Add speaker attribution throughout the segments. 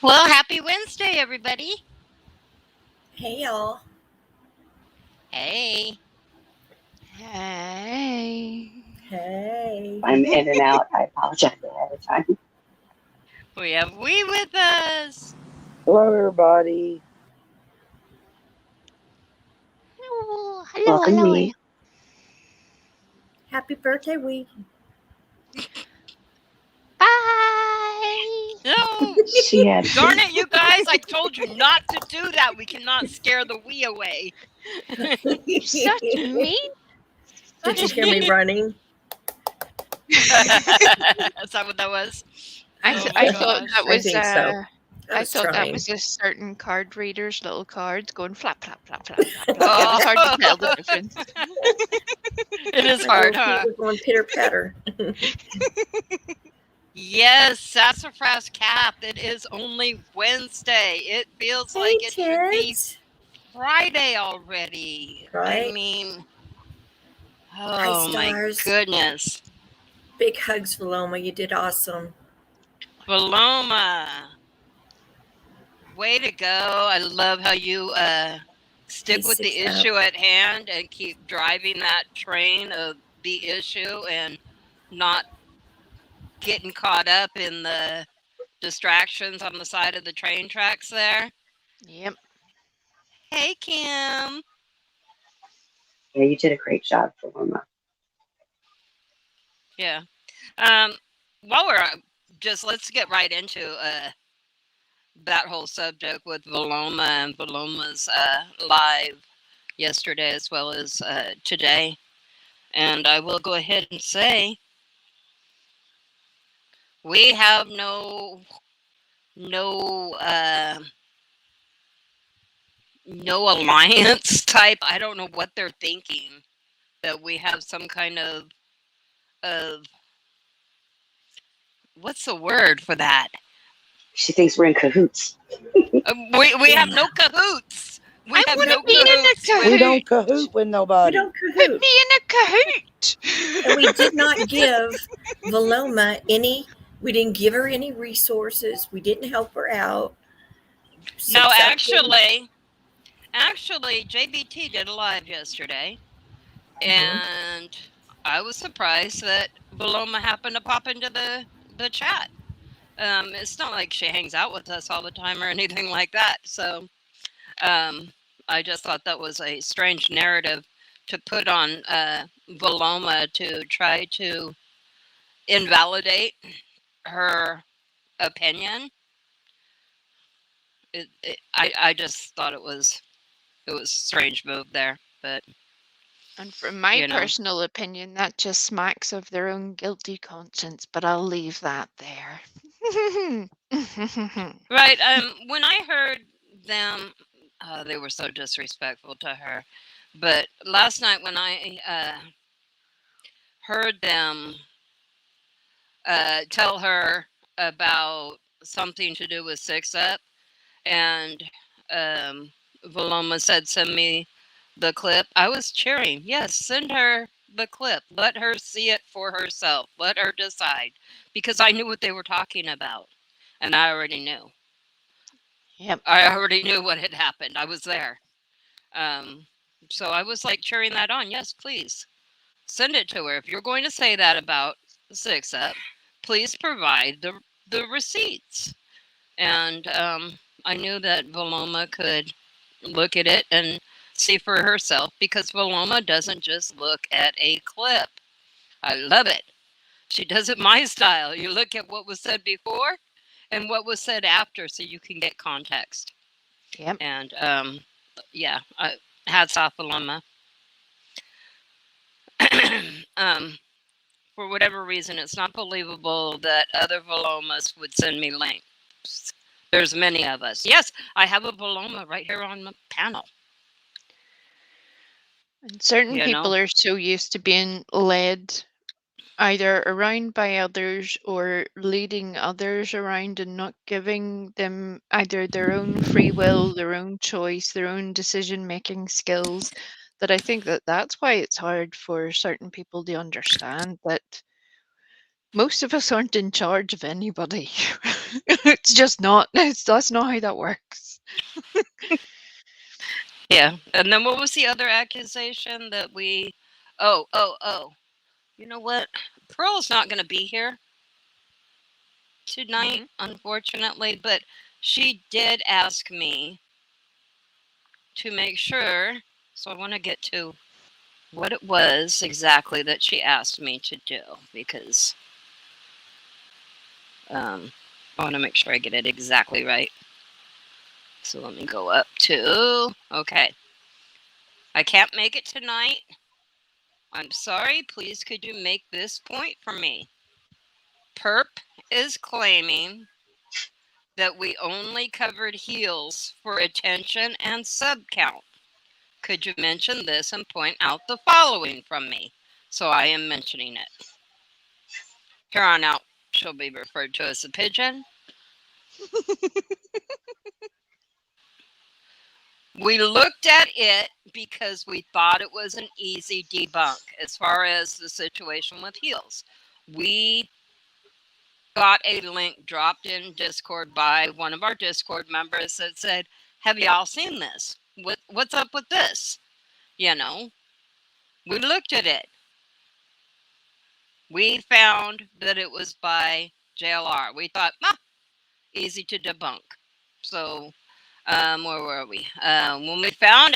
Speaker 1: Well, happy Wednesday, everybody.
Speaker 2: Hey, y'all.
Speaker 1: Hey.
Speaker 3: Hey.
Speaker 2: Hey.
Speaker 4: I'm in and out. I apologize ahead of time.
Speaker 1: We have Wee with us.
Speaker 4: Hello, everybody.
Speaker 3: Oh, hello,
Speaker 4: Welcome,
Speaker 3: hello.
Speaker 4: me.
Speaker 2: Happy birthday week.
Speaker 3: Bye.
Speaker 1: No.
Speaker 4: She had
Speaker 1: Darn it, you guys. I told you not to do that. We cannot scare the Wee away.
Speaker 3: Such mean.
Speaker 2: Did you hear me running?
Speaker 1: Is that what that was?
Speaker 3: I
Speaker 1: Oh my
Speaker 3: thought
Speaker 1: gosh.
Speaker 3: that
Speaker 2: I
Speaker 3: was
Speaker 2: think so.
Speaker 3: I thought that
Speaker 2: trying.
Speaker 3: was a certain card reader's little cards going flap flap flap flap flap flap. It was hard to tell the difference.
Speaker 1: It is
Speaker 2: My
Speaker 1: hard,
Speaker 2: little feet
Speaker 1: huh?
Speaker 2: were going pitter patter.
Speaker 1: Yes, Sassafras Cap. It is only Wednesday. It feels
Speaker 2: Hey,
Speaker 1: like it should be
Speaker 2: kids.
Speaker 1: Friday already.
Speaker 2: Right?
Speaker 1: I mean,
Speaker 2: Hi,
Speaker 1: oh my
Speaker 2: stars.
Speaker 1: goodness.
Speaker 2: Big hugs, Paloma. You did awesome.
Speaker 1: Paloma. Way to go. I love how you stick with the
Speaker 2: P6 up.
Speaker 1: issue at hand and keep driving that train of the issue and not getting caught up in the distractions on the side of the train tracks there.
Speaker 3: Yep.
Speaker 1: Hey, Kim.
Speaker 4: Yeah, you did a great job, Paloma.
Speaker 1: Yeah. While we're let's get right into that whole subject with Paloma and Paloma's live yesterday as well as today. And I will go ahead and say we have no alliance type. I don't know what they're thinking, that we have some kind of what's the word for that?
Speaker 4: She thinks we're in cahoots.
Speaker 1: We have no cahoots.
Speaker 3: I wanna be in a cahoot.
Speaker 5: We don't cahoot with
Speaker 2: We
Speaker 5: nobody.
Speaker 2: don't
Speaker 3: Put
Speaker 2: cahoot.
Speaker 3: me in a cahoot.
Speaker 2: And we did not give Paloma any, we didn't give her any resources. We didn't help her out.
Speaker 1: No,
Speaker 2: Successfully.
Speaker 1: actually, JBT did a live yesterday,
Speaker 2: Mhm.
Speaker 1: and I was surprised that Paloma happened to pop into the chat. It's not like she hangs out with us all the time or anything like that. So I just thought that was a strange narrative to put on Paloma to try to invalidate her opinion. I just thought it was a strange move there, but
Speaker 3: And from my
Speaker 1: you know.
Speaker 3: personal opinion, that just smacks of their own guilty conscience, but I'll leave that there.
Speaker 1: Right. When I heard them, they were so disrespectful to her. But last night when I heard them tell her about something to do with Six Up, and Valoma said, "Send me the clip," I was cheering. Yes, send her the clip. Let her see it for herself. Let her decide, because I knew what they were talking about, and I already knew.
Speaker 3: Yep.
Speaker 1: I already knew what had happened. I was there. So I was like cheering that on. Yes, please send it to her. If you're going to say that about Six Up, please provide the receipts. And I knew that Valoma could look at it and see for herself, because Valoma doesn't just look at a clip. I love it. She does it my style. You look at what was said before and what was said after, so you can get context.
Speaker 3: Yep.
Speaker 1: And yeah, hats off, Aluma. For whatever reason, it's not believable that other Valomas would send me links. There's many of us. Yes, I have a Valoma right here on the panel.
Speaker 3: And certain people are so used to being led either around by others or leading others around and not giving them either their own free will, their own choice, their own decision-making skills, that I think that that's why it's hard for certain people to understand that most of us aren't in charge of anybody. It's just not. That's not how that works.
Speaker 1: Yeah. And then what was the other accusation that we... Oh. You know what? Pearl's not going to be here tonight, unfortunately, but she did ask me to make sure. So I want to get to what it was exactly that she asked me to do, because I want to make sure I get it exactly right. So let me go up to... Okay. I can't make it tonight. I'm sorry. Please could you make this point for me? Perp is claiming that we only covered heels for attention and sub count. Could you mention this and point out the following from me? So I am mentioning it. Here on out, she'll be referred to as a pigeon. We looked at it because we thought it was an easy debunk as far as the situation with heels. We got a link dropped in Discord by one of our Discord members that said, have y'all seen this? What's up with this? You know, we looked at it. We found that it was by JLR. We thought, easy to debunk. So, where were we? When we found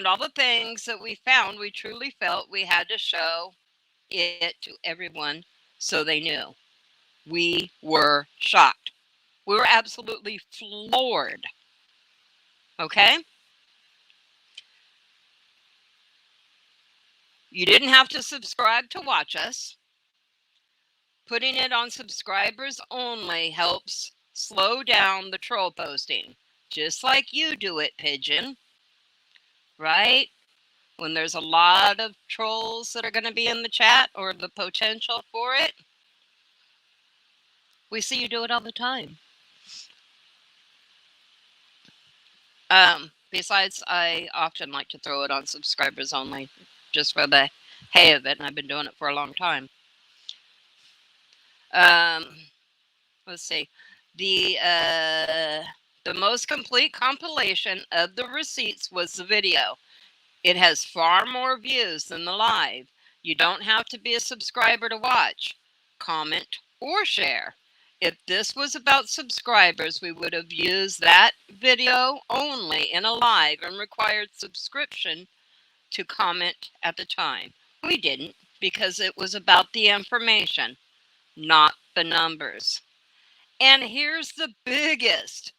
Speaker 1: all the things that we found, we truly felt we had to show it to everyone so they knew. We were shocked. We were absolutely floored. Okay? You didn't have to subscribe to watch us. Putting it on subscribers only helps slow down the troll posting. Just like you do it, Pigeon. Right? When there's a lot of trolls that are going to be in the chat or the potential for it. We see you do it all the time. Besides, I often like to throw it on subscribers only, just for the hay of it, and I've been doing it for a long time. Let's see. The most complete compilation of the receipts was the video. It has far more views than the live. You don't have to be a subscriber to watch, comment, or share. If this was about subscribers, we would have used that video only in a live and required subscription to comment at the time. We didn't, because it was about the information, not the numbers. And here's the biggest.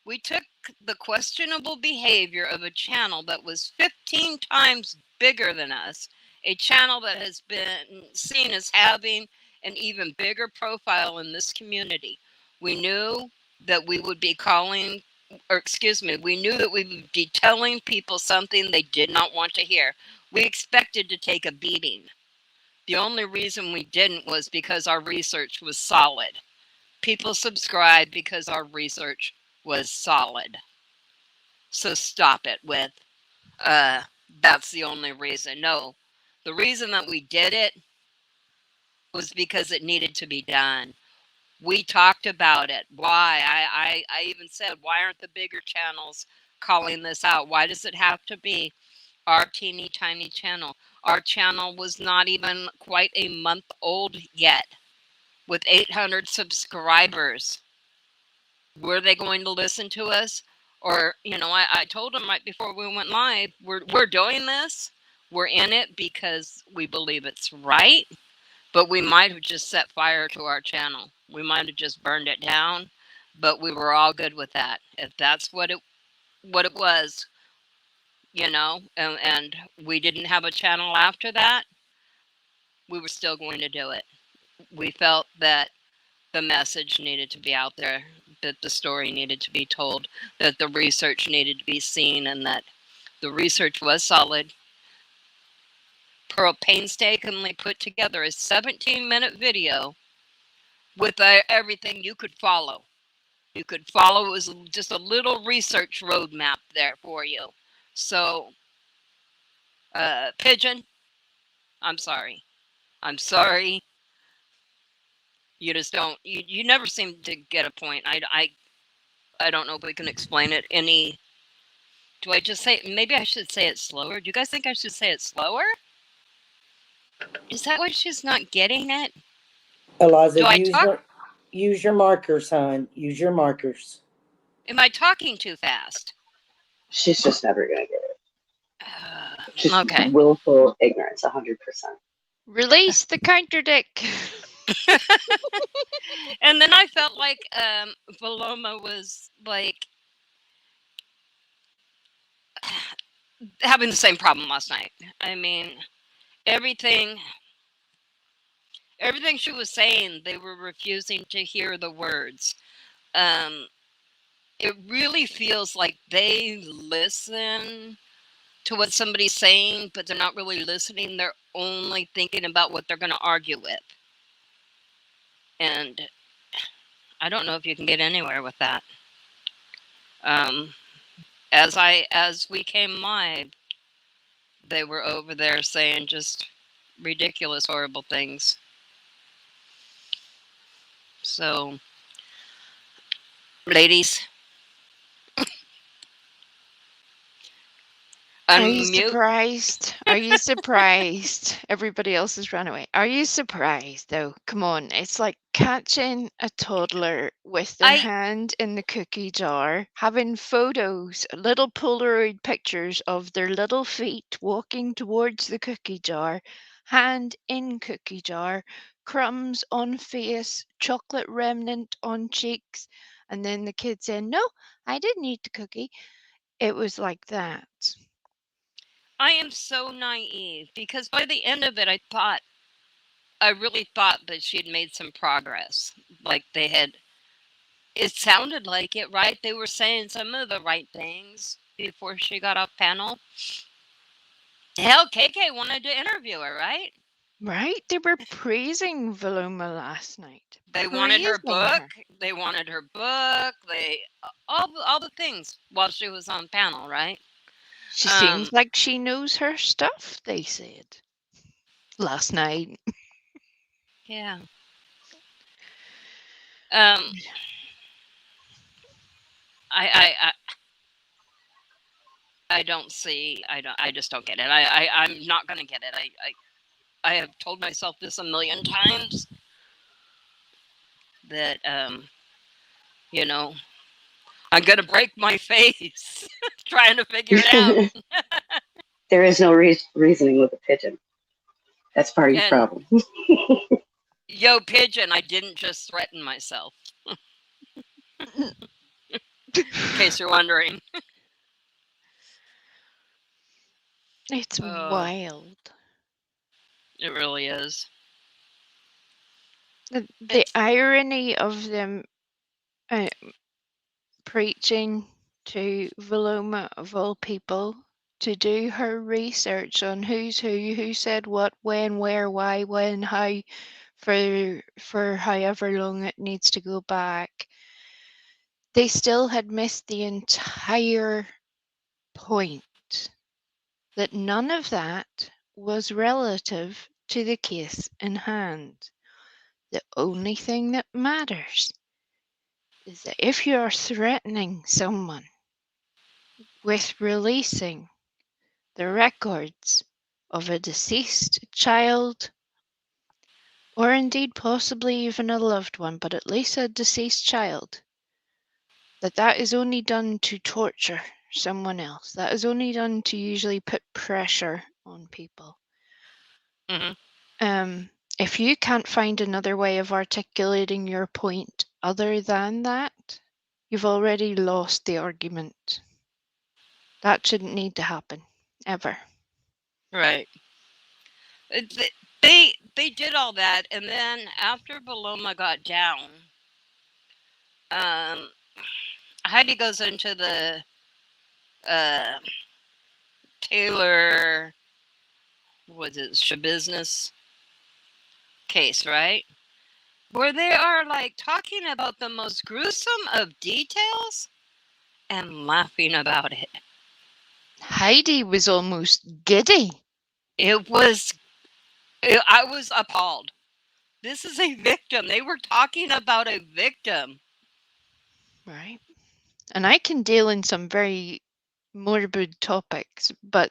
Speaker 1: We took the questionable behavior of a channel that was 15 times bigger than us, a channel that has been seen as having an even bigger profile in this community. We knew that we would be we knew that we would be telling people something they did not want to hear. We expected to take a beating. The only reason we didn't was because our research was solid. People subscribed because our research was solid. So stop it with, that's the only reason. No, the reason that we did it was because it needed to be done. We talked about it. Why? I even said, why aren't the bigger channels calling this out? Why does it have to be our teeny tiny channel? Our channel was not even quite a month old yet, with 800 subscribers. Were they going to listen to us? Or, I told them right before we went live, we're doing this. We're in it because we believe it's right, but we might have just set fire to our channel. We might have just burned it down, but we were all good with that. If that's what it was, and we didn't have a channel after that, we were still going to do it. We felt that the message needed to be out there, that the story needed to be told, that the research needed to be seen, and that the research was solid. Pearl painstakingly put together a 17-minute video with everything you could follow. You could follow. It was just a little research roadmap there for you. So, Pigeon, I'm sorry. I'm sorry. You just don't. You never seem to get a point. I don't know if we can explain it any. Do I just say? Maybe I should say it slower. Do you guys think I should say it slower? Is that what she's not getting it?
Speaker 5: Eliza,
Speaker 1: Do I talk?
Speaker 5: use your markers, hon. Use your markers.
Speaker 1: Am I talking too fast?
Speaker 4: She's just never gonna get it. Just
Speaker 1: Okay.
Speaker 4: willful ignorance, 100%.
Speaker 3: Release the counter dick.
Speaker 1: And then I felt like Paloma was like having the same problem last night. I mean, everything she was saying, they were refusing to hear the words. It really feels like they listen to what somebody's saying, but they're not really listening. They're only thinking about what they're going to argue with. And I don't know if you can get anywhere with that. As we came live, they were over there saying just ridiculous, horrible things. So, ladies,
Speaker 3: Are you
Speaker 1: unmute.
Speaker 3: surprised? Are you surprised? Everybody else has run away. Are you surprised, though? Come on. It's like catching a toddler with their hand in the cookie jar, having photos, little Polaroid pictures of their little feet walking towards the cookie jar, hand in cookie jar, crumbs on face, chocolate remnant on cheeks, and then the kid saying, "No, I didn't eat the cookie." It was like that.
Speaker 1: I am so naive because by the end of it, I really thought that she had made some progress. Like it sounded like it, right? They were saying some of the right things before she got off panel. Hell, KK wanted to interview her, right?
Speaker 3: Right? They were praising Veloma last night.
Speaker 1: They wanted her
Speaker 3: Praising
Speaker 1: book.
Speaker 3: her.
Speaker 1: They wanted her book. All the things while she was on panel, right?
Speaker 3: She seems like she knows her stuff, they said last night.
Speaker 1: Yeah. I don't see. I just don't get it. I'm not gonna get it. I have told myself this a million times that you know, I'm gonna break my face trying to figure it out.
Speaker 4: There is no reasoning with a pigeon. That's part of your problem.
Speaker 1: Yo, pigeon, I didn't just threaten myself. In case you're wondering.
Speaker 3: It's wild.
Speaker 1: It really is.
Speaker 3: The irony of them preaching to Veloma, of all people, to do her research on who's who said what, when, where, why, when, how, for however long it needs to go back. They still had missed the entire point, that none of that was relative to the case in hand. The only thing that matters is that if you're threatening someone with releasing the records of a deceased child, or indeed possibly even a loved one, but at least a deceased child, that is only done to torture someone else. That is only done to usually put pressure on people. If you can't find another way of articulating your point other than that, you've already lost the argument. That shouldn't need to happen, ever.
Speaker 1: Right. They did all that, and then after Paloma got down, Heidi goes into the Taylor, what is it, business case, right? Where they are like talking about the most gruesome of details and laughing about it.
Speaker 3: Heidi was almost giddy.
Speaker 1: It was I was appalled. This is a victim. They were talking about a victim.
Speaker 3: Right. And I can deal in some very morbid topics, but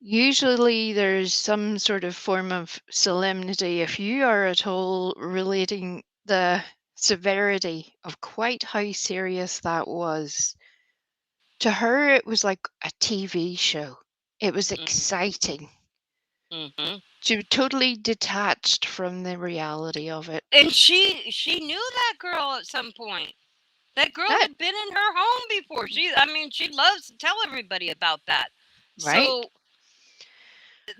Speaker 3: usually there's some sort of form of solemnity. If you are at all relating the severity of quite how serious that was, to her it was like a TV show. It was exciting.
Speaker 1: Mm-hmm.
Speaker 3: She was totally detached from the reality of it.
Speaker 1: And she knew that girl at some point. That girl had been in her home before. She loves to tell everybody about that.
Speaker 3: Right.
Speaker 1: So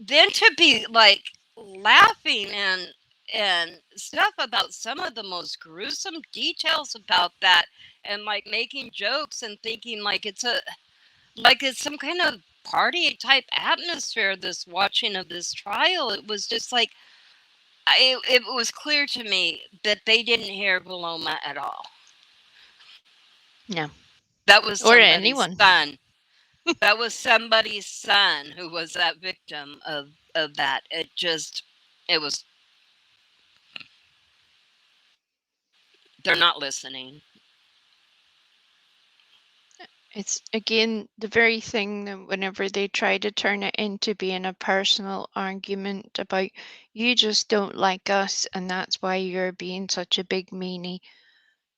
Speaker 1: then to be like laughing and stuff about some of the most gruesome details about that, and like making jokes and thinking like it's some kind of party type atmosphere, this watching of this trial. It was just like, it was clear to me that they didn't hear Paloma at all.
Speaker 3: No.
Speaker 1: That was
Speaker 3: Or
Speaker 1: somebody's
Speaker 3: anyone.
Speaker 1: son. That was somebody's son who was that victim of that. It was. They're not listening.
Speaker 3: It's, again, the very thing that whenever they try to turn it into being a personal argument about, you just don't like us and that's why you're being such a big meanie.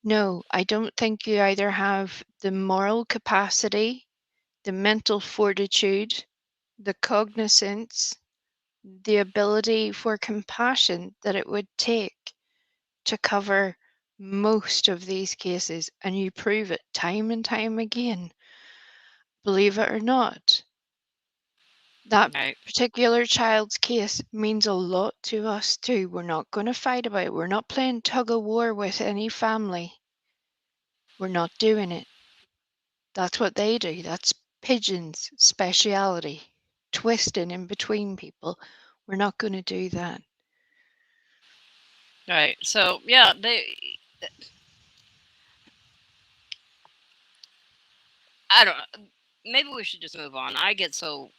Speaker 3: No, I don't think you either have the moral capacity, the mental fortitude, the cognizance, the ability for compassion that it would take to cover most of these cases, and you prove it time and time again. Believe it or not, that
Speaker 1: Right.
Speaker 3: particular child's case means a lot to us too. We're not going to fight about it. We're not playing tug of war with any family. We're not doing it. That's what they do. That's pigeons' speciality, twisting in between people. We're not going to do that.
Speaker 1: Right. So yeah, I don't know. Maybe we should just move on. I get so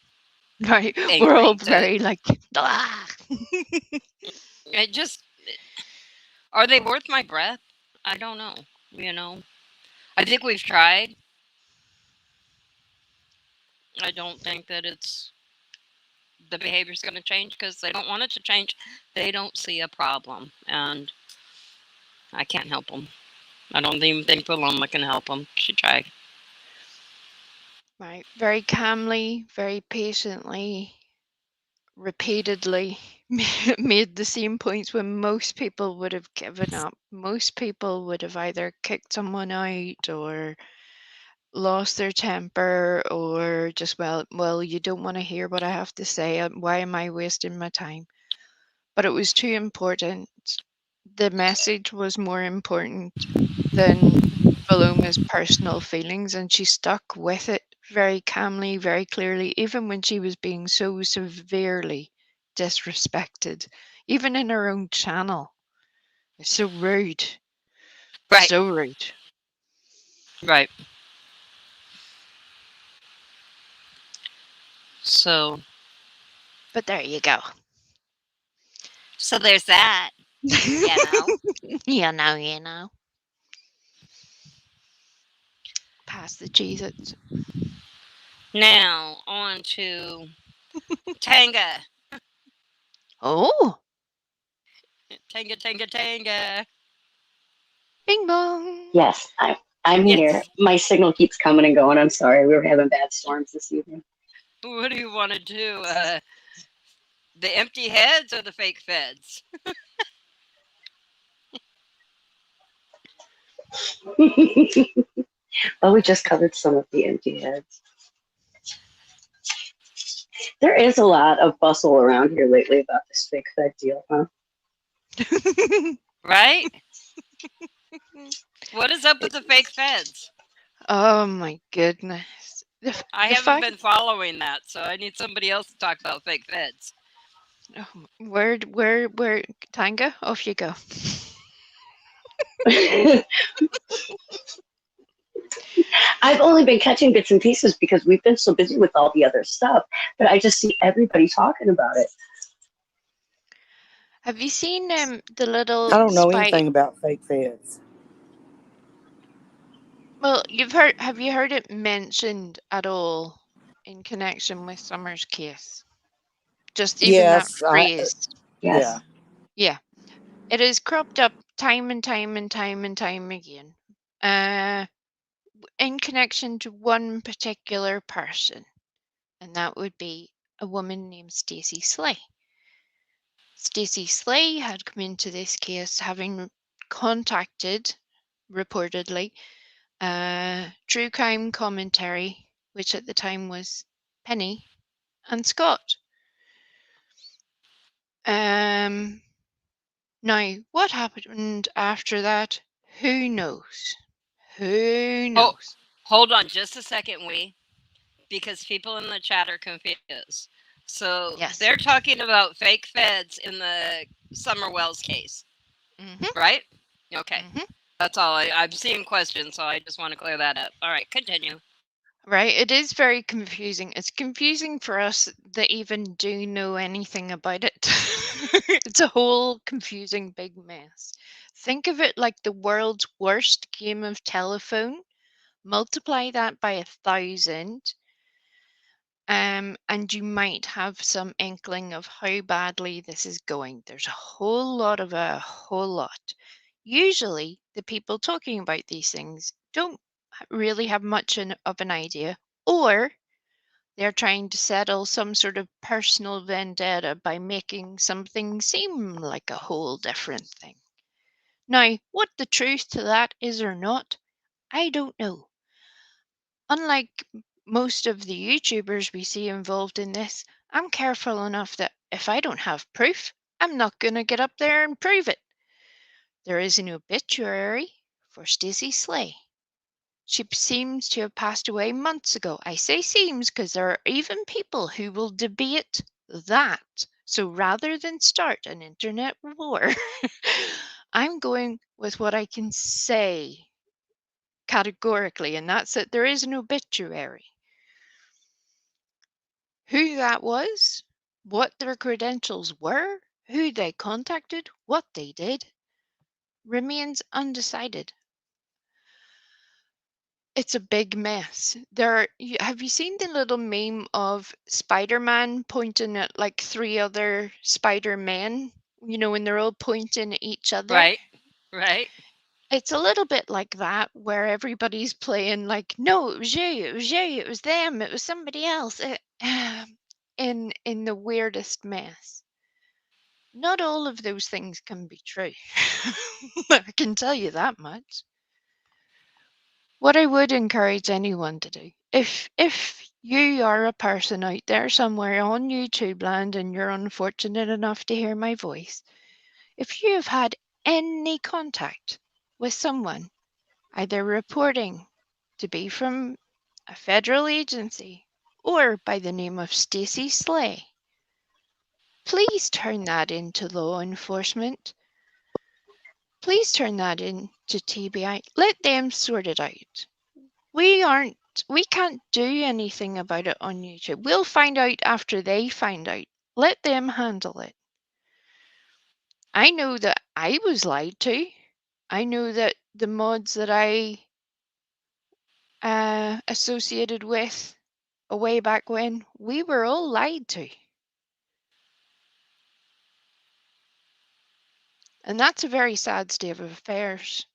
Speaker 3: Right.
Speaker 1: angry
Speaker 3: We're all
Speaker 1: that
Speaker 3: very like, ah.
Speaker 1: it just. Are they worth my breath? I don't know. I think we've tried. I don't think that the behavior's going to change because they don't want it to change. They don't see a problem, and I can't help them. I don't even think Paloma can help them. She tried.
Speaker 3: Right. Very calmly, very patiently, repeatedly made the same points when most people would have given up. Most people would have either kicked someone out or lost their temper or just, well, you don't want to hear what I have to say. Why am I wasting my time? But it was too important. The message was more important than Paloma's personal feelings, and she stuck with it very calmly, very clearly, even when she was being so severely disrespected, even in her own channel. It's so rude.
Speaker 1: Right.
Speaker 3: So rude.
Speaker 1: Right. So.
Speaker 3: But there you go.
Speaker 1: So there's that.
Speaker 3: You know. Pass the Cheez-Its.
Speaker 1: Now on to Tanga.
Speaker 3: Oh.
Speaker 1: Tanga.
Speaker 3: Bing bong.
Speaker 4: Yes, I'm here. My signal keeps coming and going. I'm sorry. We were having bad storms this evening.
Speaker 1: What do you want to do? The empty heads or the fake feds?
Speaker 4: Well, we just covered some of the empty heads. There is a lot of bustle around here lately about this fake fed deal, huh?
Speaker 1: Right? What is up with the fake feds?
Speaker 3: Oh my goodness.
Speaker 1: I haven't been following that, so I need somebody else to talk about fake feds.
Speaker 3: Oh, where, Tanga? Off you go.
Speaker 4: I've only been catching bits and pieces because we've been so busy with all the other stuff, but I just see everybody talking about it.
Speaker 3: Have you seen the little
Speaker 5: I don't know
Speaker 3: spy?
Speaker 5: anything about fake feds.
Speaker 3: Well, have you heard it mentioned at all in connection with Summer's case? Just even that
Speaker 5: Yes,
Speaker 3: phrase.
Speaker 5: yeah.
Speaker 4: Yes.
Speaker 3: Yeah. It has cropped up time and time and time and time again. In connection to one particular person, and that would be a woman named Stacey Slay. Stacey Slay had come into this case having contacted, reportedly, true crime commentary, which at the time was Penny and Scott. Now, what happened after that? Who knows? Who knows?
Speaker 1: Hold on just a second, because people in the chat are confused. So
Speaker 3: Yes.
Speaker 1: they're talking about fake feds in the Summer Wells case, right? Okay. That's all. I'm seeing questions, so I just want to clear that up. All right, continue.
Speaker 3: Right, it is very confusing. It's confusing for us that even do know anything about it. It's a whole confusing big mess. Think of it like the world's worst game of telephone. Multiply that by 1,000, and you might have some inkling of how badly this is going. There's a whole lot. Usually, the people talking about these things don't really have much of an idea, or they're trying to settle some sort of personal vendetta by making something seem like a whole different thing. Now, what the truth to that is or not, I don't know. Unlike most of the YouTubers we see involved in this, I'm careful enough that if I don't have proof, I'm not going to get up there and prove it. There is an obituary for Stacey Slay. She seems to have passed away months ago. I say seems because there are even people who will debate that. So rather than start an internet war, I'm going with what I can say categorically, and that's that there is an obituary. Who that was, what their credentials were, who they contacted, what they did, remains undecided. It's a big mess. Have you seen the little meme of Spider-Man pointing at like 3 other Spider-Men, when they're all pointing at each other?
Speaker 1: Right.
Speaker 3: It's a little bit like that, where everybody's playing like, no, it was you, it was them, it was somebody else, in the weirdest mess. Not all of those things can be true. I can tell you that much. What I would encourage anyone to do, if you are a person out there somewhere on YouTube land and you're unfortunate enough to hear my voice, if you have had any contact with someone, either reporting to be from a federal agency or by the name of Stacey Slay, please turn that into law enforcement. Please turn that into TBI. Let them sort it out. We can't do anything about it on YouTube. We'll find out after they find out. Let them handle it. I know that I was lied to. I know that the mods that I associated with way back when, we were all lied to. And that's a very sad state of affairs.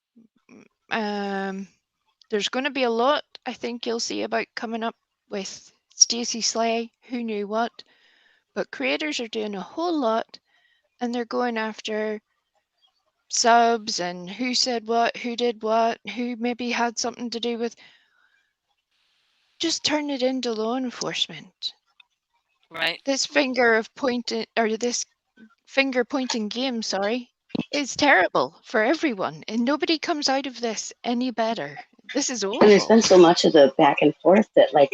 Speaker 3: There's going to be a lot, I think you'll see about coming up with Stacey Slay, who knew what, but creators are doing a whole lot, and they're going after subs and who said what, who did what, who maybe had something to do with. Just turn it into law enforcement.
Speaker 1: Right.
Speaker 3: This finger pointing game, is terrible for everyone, and nobody comes out of this any better. This is awful.
Speaker 4: And there's been so much of the back and forth that like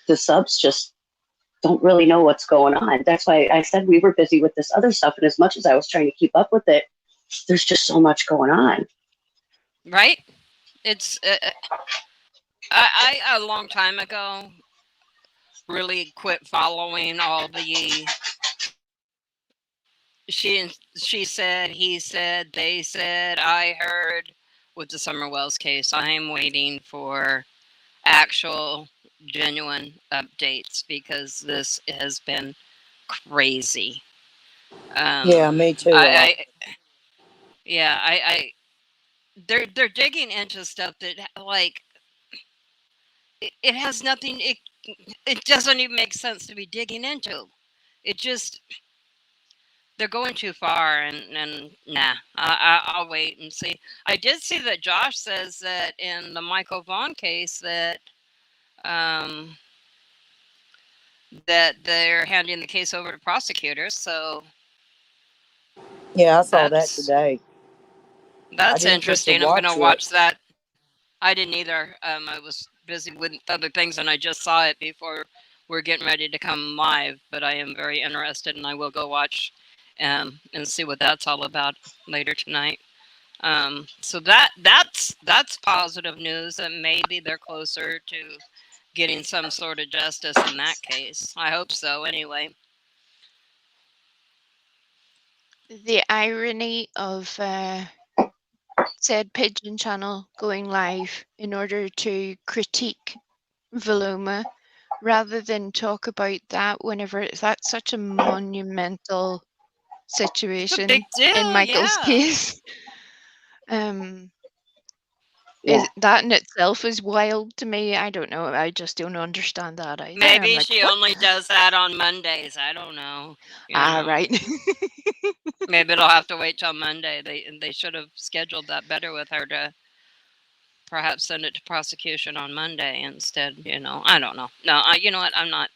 Speaker 4: the subs just don't really know what's going on. That's why I said we were busy with this other stuff, and as much as I was trying to keep up with it, there's just so much going on.
Speaker 1: Right. It's I a long time ago really quit following all the she said, he said, they said, I heard. With the Summer Wells case, I am waiting for actual, genuine updates because this has been crazy.
Speaker 5: Yeah, me too.
Speaker 1: I they're digging into stuff that like it has nothing. It doesn't even make sense to be digging into. It just they're going too far, and nah. I'll wait and see. I did see that Josh says that in the Michael Vaughn case that that they're handing the case over to prosecutors. So
Speaker 5: Yeah, I saw that today.
Speaker 1: That's interesting. I'm gonna watch that. I didn't either. I was busy with other things, and I just saw it before we're getting ready to come live. But I am very interested, and I will go watch and see what that's all about later tonight. So that's positive news, and maybe they're closer to getting some sort of justice in that case. I hope so. Anyway,
Speaker 3: The irony of said Pigeon channel going live in order to critique Veloma rather than talk about that whenever that's such a monumental situation
Speaker 1: big deal,
Speaker 3: in Michael's case. That in itself is wild to me. I don't know. I just don't understand that either.
Speaker 1: Maybe she only does that on Mondays. I don't know.
Speaker 3: Right.
Speaker 1: Maybe it'll have to wait till Monday. They should have scheduled that better with her to perhaps send it to prosecution on Monday instead. I don't know. No, you know what? I'm not.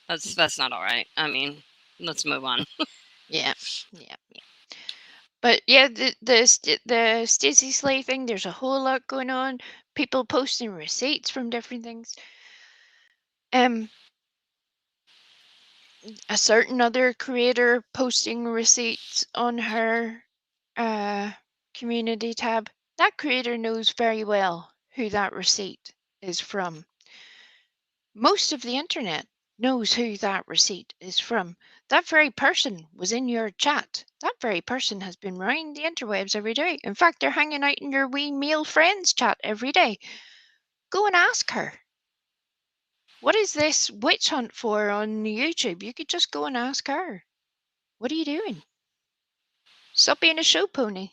Speaker 1: That's not all right. I mean, let's move on.
Speaker 3: Yeah. But yeah, the Stacey Slay thing. There's a whole lot going on. People posting receipts from different things. A certain other creator posting receipts on her community tab. That creator knows very well who that receipt is from. Most of the internet knows who that receipt is from. That very person was in your chat. That very person has been round the interwebs every day. In fact, they're hanging out in your wee male friends chat every day. Go and ask her. What is this witch hunt for on YouTube? You could just go and ask her. What are you doing? Stop being a show pony.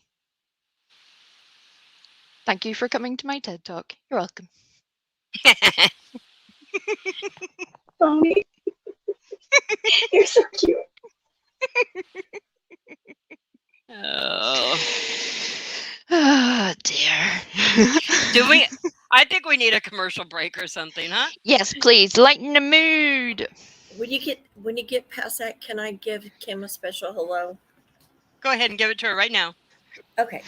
Speaker 3: Thank you for coming to my TED Talk. You're welcome.
Speaker 4: Tony, you're so cute.
Speaker 3: Oh dear.
Speaker 1: I think we need a commercial break or something, huh?
Speaker 3: Yes, please. Lighten the mood.
Speaker 2: When you get past that, can I give Kim a special hello?
Speaker 1: Go ahead and give it to her right now.
Speaker 2: Okay.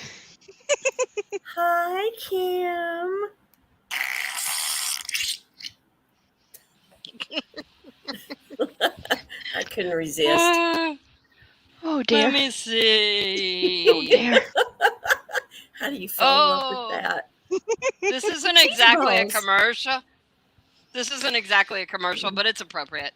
Speaker 2: Hi, Kim. I couldn't resist.
Speaker 3: Oh dear.
Speaker 1: Let me see.
Speaker 3: Oh dear.
Speaker 2: How do you fall in love with that?
Speaker 1: This isn't exactly a commercial. This isn't exactly a commercial, but it's appropriate.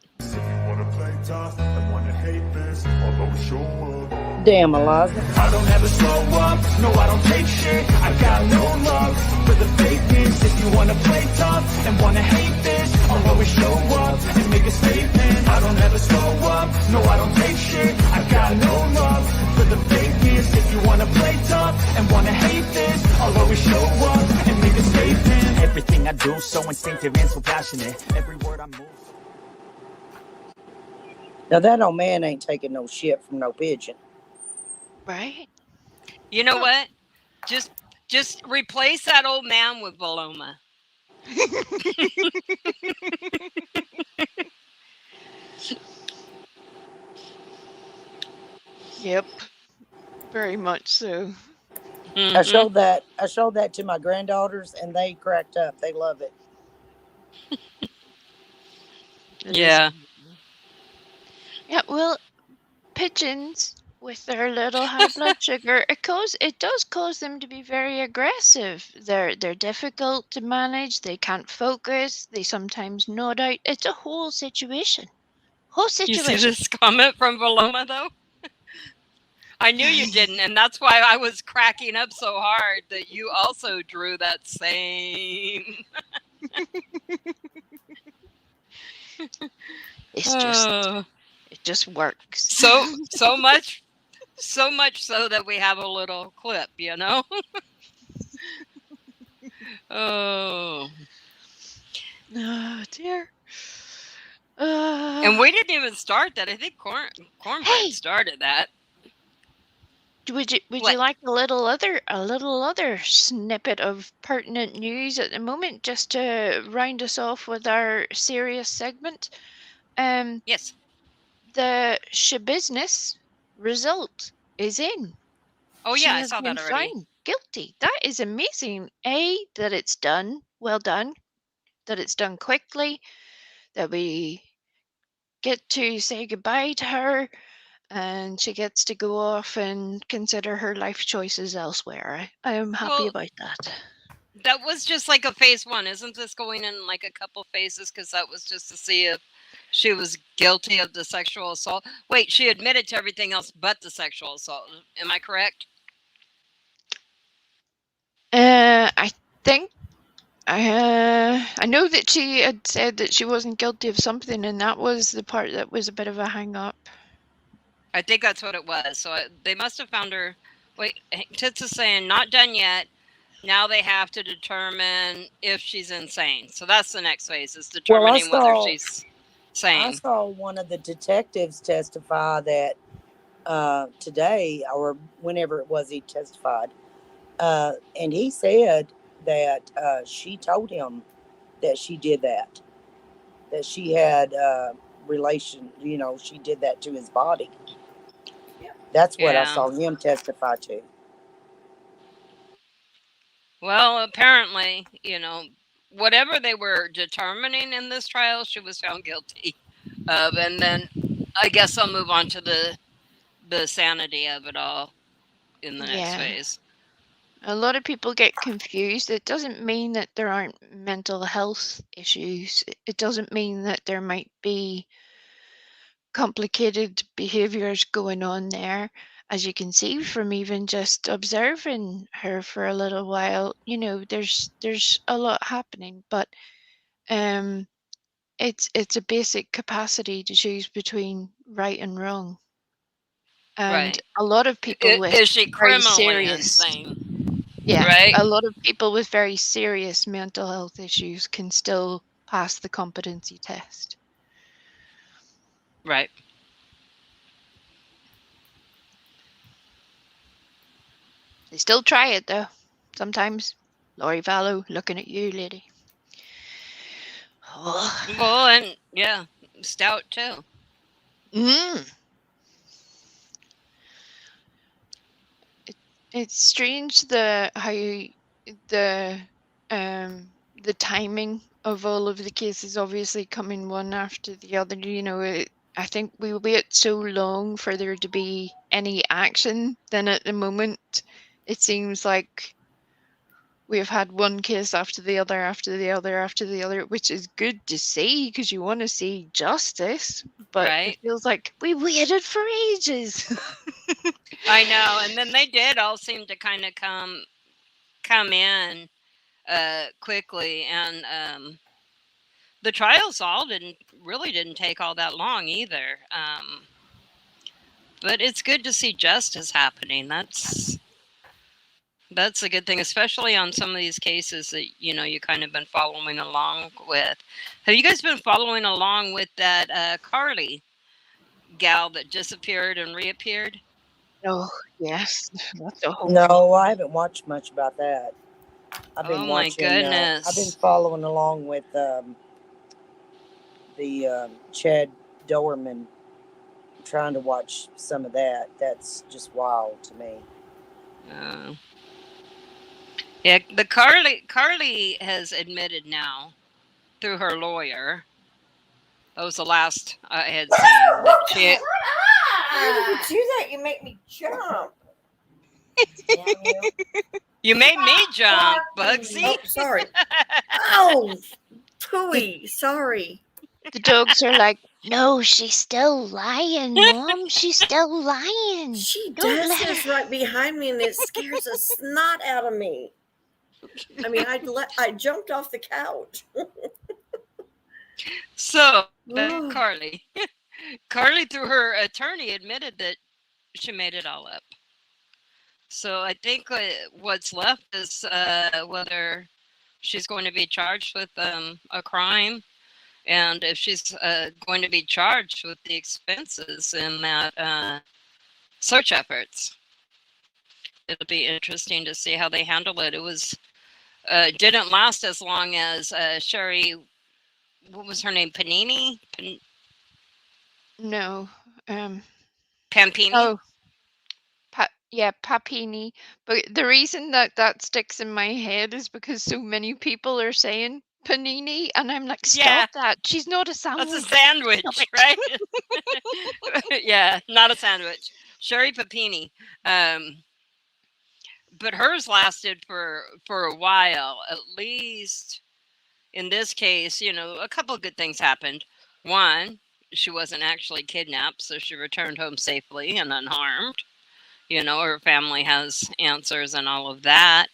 Speaker 5: Damn, Eliza.
Speaker 6: I don't ever slow up, no I don't take shit. I got no love for the fakeness. If you wanna play tough and wanna hate this, I'll always show up and make a statement. I don't ever slow up, no I don't take shit. I got no love for the fakeness. If you wanna play tough and wanna hate this, I'll always show up and make a statement. Everything I do so instinctive and so passionate. Every word I move.
Speaker 5: Now that old man ain't taking no shit from no pigeon.
Speaker 3: Right?
Speaker 1: You know what? Just replace that old man with Veloma.
Speaker 3: Yep. Very much so.
Speaker 5: I showed that to my granddaughters and they cracked up. They love it.
Speaker 1: Yeah.
Speaker 3: Yeah, well, pigeons with their little high blood sugar, it does cause them to be very aggressive. They're difficult to manage. They can't focus. They sometimes nod out. It's a whole situation.
Speaker 1: You see this comment from Veloma though? I knew you didn't, and that's why I was cracking up so hard that you also drew that same.
Speaker 3: It just works.
Speaker 1: So much so that we have a little clip, you know. Oh
Speaker 3: dear.
Speaker 1: And we didn't even start that. I think Cornbread started that.
Speaker 3: Would you like a little other snippet of pertinent news at the moment, just to round us off with our serious segment?
Speaker 1: Yes.
Speaker 3: The Shabusiness result is in.
Speaker 1: Oh
Speaker 3: She
Speaker 1: yeah, I
Speaker 3: has
Speaker 1: saw
Speaker 3: been
Speaker 1: that already.
Speaker 3: found guilty. That is amazing. That it's done. Well done. That it's done quickly. That we get to say goodbye to her, and she gets to go off and consider her life choices elsewhere. I am happy about that.
Speaker 1: That was just like a phase 1. Isn't this going in like a couple phases? Because that was just to see if she was guilty of the sexual assault. Wait, she admitted to everything else but the sexual assault. Am I correct?
Speaker 3: I think I know that she had said that she wasn't guilty of something, and that was the part that was a bit of a hang up.
Speaker 1: I think that's what it was. So they must have found her. Wait, Tits is saying not done yet. Now they have to determine if she's insane. So that's the next phase, is determining whether she's sane.
Speaker 5: I saw one of the detectives testify that today, or whenever it was he testified, and he said that she told him that she did that she had relation, she did that to his body. That's what I saw him testify to.
Speaker 1: Well, apparently, whatever they were determining in this trial, she was found guilty of. And then I guess I'll move on to the sanity of it all in the next phase.
Speaker 3: A lot of people get confused. It doesn't mean that there aren't mental health issues. It doesn't mean that there might be complicated behaviors going on there. As you can see from even just observing her for a little while, there's a lot happening, but it's a basic capacity to choose between right and wrong. And a lot of people with
Speaker 1: is she
Speaker 3: very
Speaker 1: criminally
Speaker 3: serious,
Speaker 1: insane?
Speaker 3: yeah,
Speaker 1: right?
Speaker 3: A lot of people with very serious mental health issues can still pass the competency test.
Speaker 1: Right.
Speaker 3: They still try it though. Sometimes. Laurie Vallow, looking at you, lady.
Speaker 1: Oh. Well, and yeah, Stout too.
Speaker 3: It's strange how the timing of all of the cases, obviously coming one after the other. I think we wait so long for there to be any action. Then at the moment, it seems like we have had one case after the other, after the other, after the other, which is good to see because you want to see justice. But it feels like we waited for ages.
Speaker 1: I know, and then they did all seem to kind of come in quickly, and the trials all didn't take all that long either. But it's good to see justice happening. That's a good thing, especially on some of these cases that you kind of been following along with. Have you guys been following along with that Carly gal that disappeared and reappeared?
Speaker 3: Oh yes,
Speaker 5: no, I haven't watched much about that. I've been
Speaker 1: my goodness!
Speaker 5: I've been following along with the Chad Doerman, trying to watch some of that. That's just wild to me.
Speaker 1: Yeah, the Carly has admitted now through her lawyer. That was the last I had seen.
Speaker 2: You do that, you make me jump.
Speaker 1: You made me jump, Bugsy.
Speaker 2: Oh, sorry. Oh, pooey. Sorry.
Speaker 3: The dogs are like, No, she's still lying, Mom. She's still lying.
Speaker 2: She
Speaker 3: Don't
Speaker 2: does
Speaker 3: let
Speaker 2: this
Speaker 3: her.
Speaker 2: right behind me, and it scares the snot out of me. I mean, I jumped off the couch.
Speaker 1: So back to
Speaker 2: Oh,
Speaker 1: Carly. Carly, through her attorney, admitted that she made it all up. So I think what's left is whether she's going to be charged with a crime, and if she's going to be charged with the expenses in that search efforts. It'll be interesting to see how they handle it. It was didn't last as long as Sherry. What was her name? Panini?
Speaker 3: No.
Speaker 1: Pampini?
Speaker 3: Oh, yeah, Papini. But the reason that that sticks in my head is because so many people are saying panini, and I'm like,
Speaker 1: Yeah,
Speaker 3: stop that. She's not a
Speaker 1: that's a
Speaker 3: sandwich. Stop
Speaker 1: sandwich,
Speaker 3: it.
Speaker 1: right? Yeah, not a sandwich. Sherry Papini. But hers lasted for a while. At least in this case, a couple of good things happened. One, she wasn't actually kidnapped, so she returned home safely and unharmed. Her family has answers and all of that.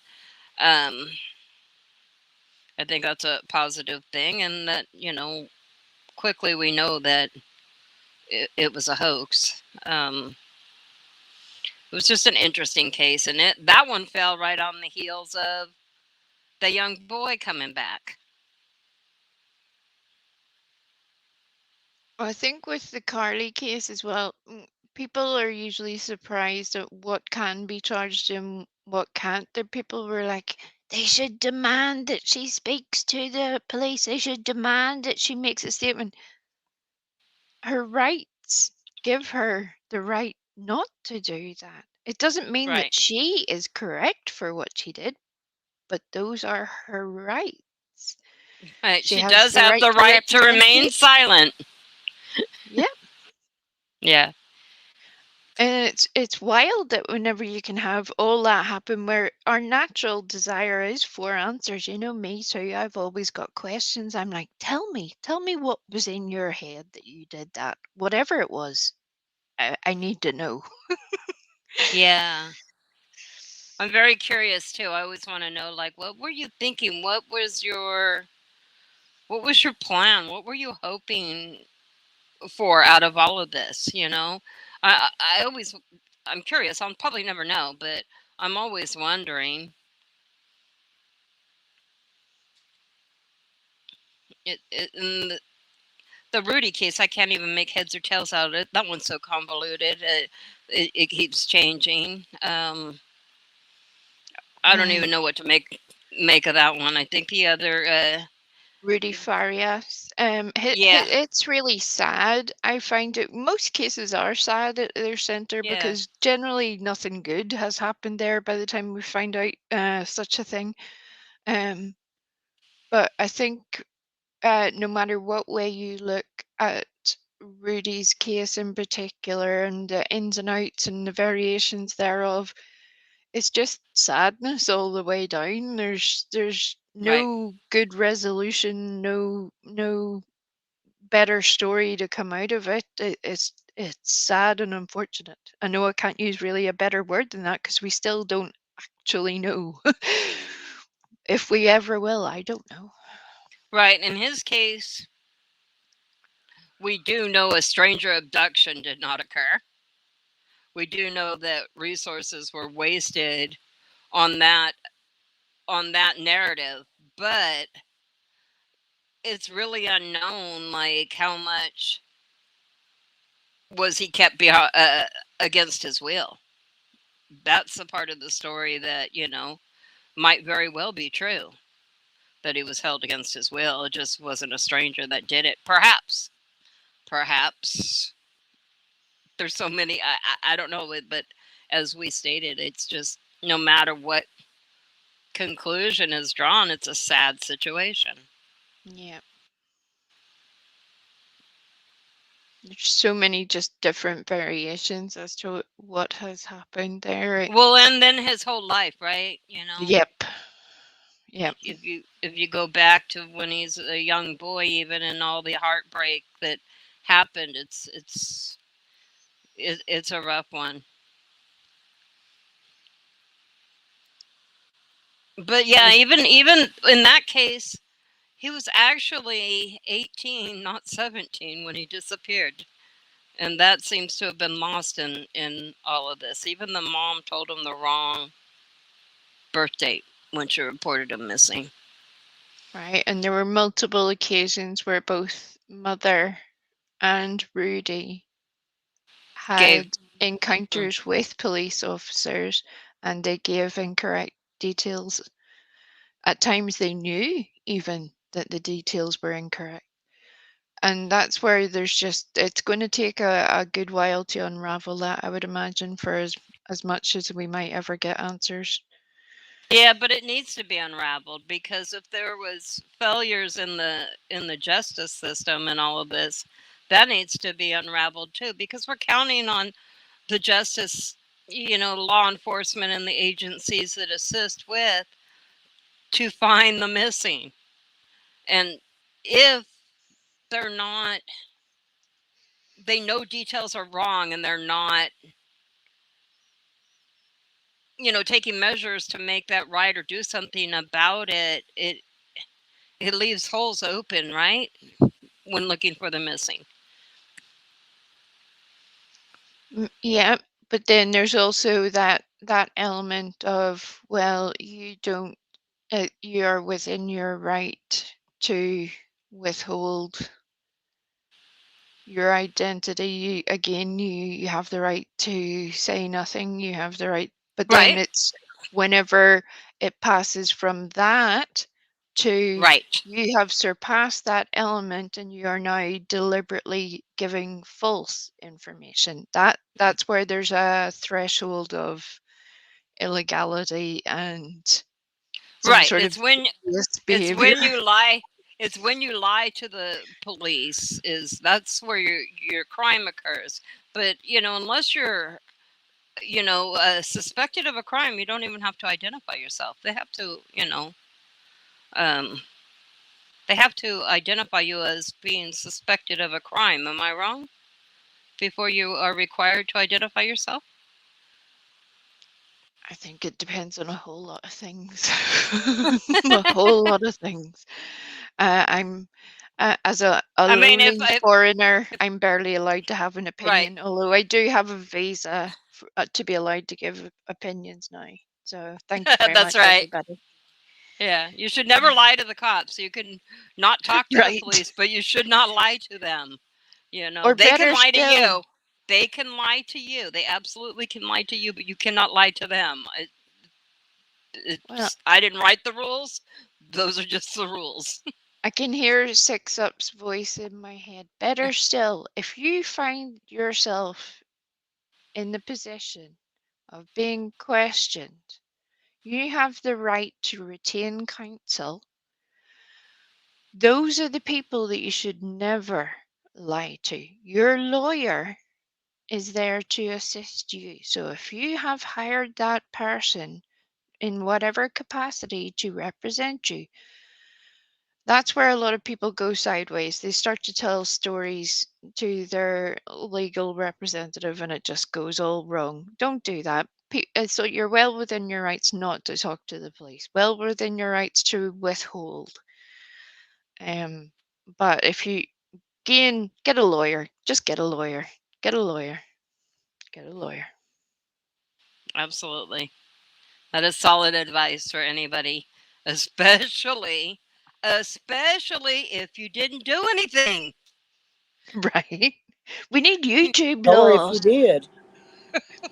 Speaker 1: I think that's a positive thing, and that quickly we know that it was a hoax. It was just an interesting case, and that one fell right on the heels of the young boy coming back.
Speaker 3: I think with the Carly case as well, people are usually surprised at what can be charged and what can't. The people were like, they should demand that she speaks to the police. They should demand that she makes a statement. Her rights give her the right not to do that. It doesn't mean
Speaker 1: Right.
Speaker 3: that she is correct for what she did, but those are her rights.
Speaker 1: Right.
Speaker 3: She
Speaker 1: She
Speaker 3: has
Speaker 1: does
Speaker 3: the
Speaker 1: have
Speaker 3: right
Speaker 1: the
Speaker 3: to
Speaker 1: right to remain
Speaker 3: representation.
Speaker 1: silent.
Speaker 3: Yeah.
Speaker 1: Yeah.
Speaker 3: And it's wild that whenever you can have all that happen where our natural desire is for answers. You know me too. I've always got questions. I'm like, tell me what was in your head that you did that. Whatever it was, I need to know.
Speaker 1: Yeah. I'm very curious too. I always want to know, like, what were you thinking? What was your plan? What were you hoping for out of all of this? I'm curious. I'll probably never know, but I'm always wondering. In the Rudy case, I can't even make heads or tails out of it. That one's so convoluted. It keeps changing. I don't even know what to make of that one. I think the other.
Speaker 3: Rudy Farias.
Speaker 1: Yeah.
Speaker 3: It's really sad. I find it. Most cases are sad at their center
Speaker 1: Yeah.
Speaker 3: because generally nothing good has happened there by the time we find out such a thing. But I think no matter what way you look at Rudy's case in particular and the ins and outs and the variations thereof, it's just sadness all the way down. There's
Speaker 1: Right.
Speaker 3: no good resolution, no better story to come out of it. It's sad and unfortunate. I know I can't use really a better word than that because we still don't actually know. If we ever will, I don't know.
Speaker 1: Right. In his case, we do know a stranger abduction did not occur. We do know that resources were wasted on that narrative, but it's really unknown, like, how much was he kept against his will. That's the part of the story that might very well be true, that he was held against his will. It just wasn't a stranger that did it. Perhaps there's so many, I don't know, but as we stated, it's just no matter what conclusion is drawn, it's a sad situation.
Speaker 3: Yeah. There's so many just different variations as to what has happened there.
Speaker 1: Well, and then his whole life, right?
Speaker 3: Yep.
Speaker 1: If you go back to when he's a young boy, even, and all the heartbreak that happened, it's a rough one. But yeah, even in that case, he was actually 18, not 17, when he disappeared. And that seems to have been lost in all of this. Even the mom told him the wrong birth date when she reported him missing.
Speaker 3: Right, and there were multiple occasions where both Mother and Rudy had encounters with police officers, and they gave incorrect details. At times they knew even that the details were incorrect. And that's where it's going to take a good while to unravel that, I would imagine, for as much as we might ever get answers.
Speaker 1: Yeah, but it needs to be unraveled, because if there was failures in the justice system and all of this, that needs to be unraveled too, because we're counting on the justice, law enforcement and the agencies that assist with to find the missing. And if they're not, they know details are wrong and they're not, taking measures to make that right or do something about it, it leaves holes open, right? When looking for the missing.
Speaker 3: Yeah, but then there's also that element of, well, you don't, you are within your right to withhold your identity. Again, you have the right to say nothing. You have the right, but then
Speaker 1: Right.
Speaker 3: it's whenever it passes from that to
Speaker 1: Right.
Speaker 3: you have surpassed that element and you are now deliberately giving false information. That's where there's a threshold of illegality and some
Speaker 1: Right.
Speaker 3: sort
Speaker 1: It's
Speaker 3: of
Speaker 1: when
Speaker 3: behavior.
Speaker 1: you lie. It's when you lie to the police, that's where your crime occurs. But unless you're suspected of a crime, you don't even have to identify yourself. They have to um, they have to identify you as being suspected of a crime. Am I wrong? Before you are required to identify yourself?
Speaker 3: I think it depends on a whole lot of things. A whole lot of things. I'm as a lonely foreigner, I'm barely allowed to have an opinion.
Speaker 1: Right.
Speaker 3: Although I do have a visa to be allowed to give opinions now. So thank you very
Speaker 1: That's
Speaker 3: much,
Speaker 1: right.
Speaker 3: everybody.
Speaker 1: Yeah, you should never lie to the cops. You can not talk to the police, but you should not lie to them.
Speaker 3: Or
Speaker 1: they can lie
Speaker 3: still,
Speaker 1: to you. They can lie to you. They absolutely can lie to you, but you cannot lie to them. I didn't write the rules. Those are just the rules.
Speaker 3: I can hear Six Up's voice in my head. Better still, if you find yourself in the position of being questioned, you have the right to retain counsel. Those are the people that you should never lie to. Your lawyer is there to assist you. So if you have hired that person in whatever capacity to represent you, that's where a lot of people go sideways. They start to tell stories to their legal representative and it just goes all wrong. Don't do that. So you're well within your rights not to talk to the police, well within your rights to withhold. But if you, again, get a lawyer. Just get a lawyer. Get a lawyer. Get a lawyer.
Speaker 1: Absolutely. That is solid advice for anybody, especially if you didn't do anything.
Speaker 3: Right. We need YouTube
Speaker 5: Or
Speaker 3: laws.
Speaker 5: if you did.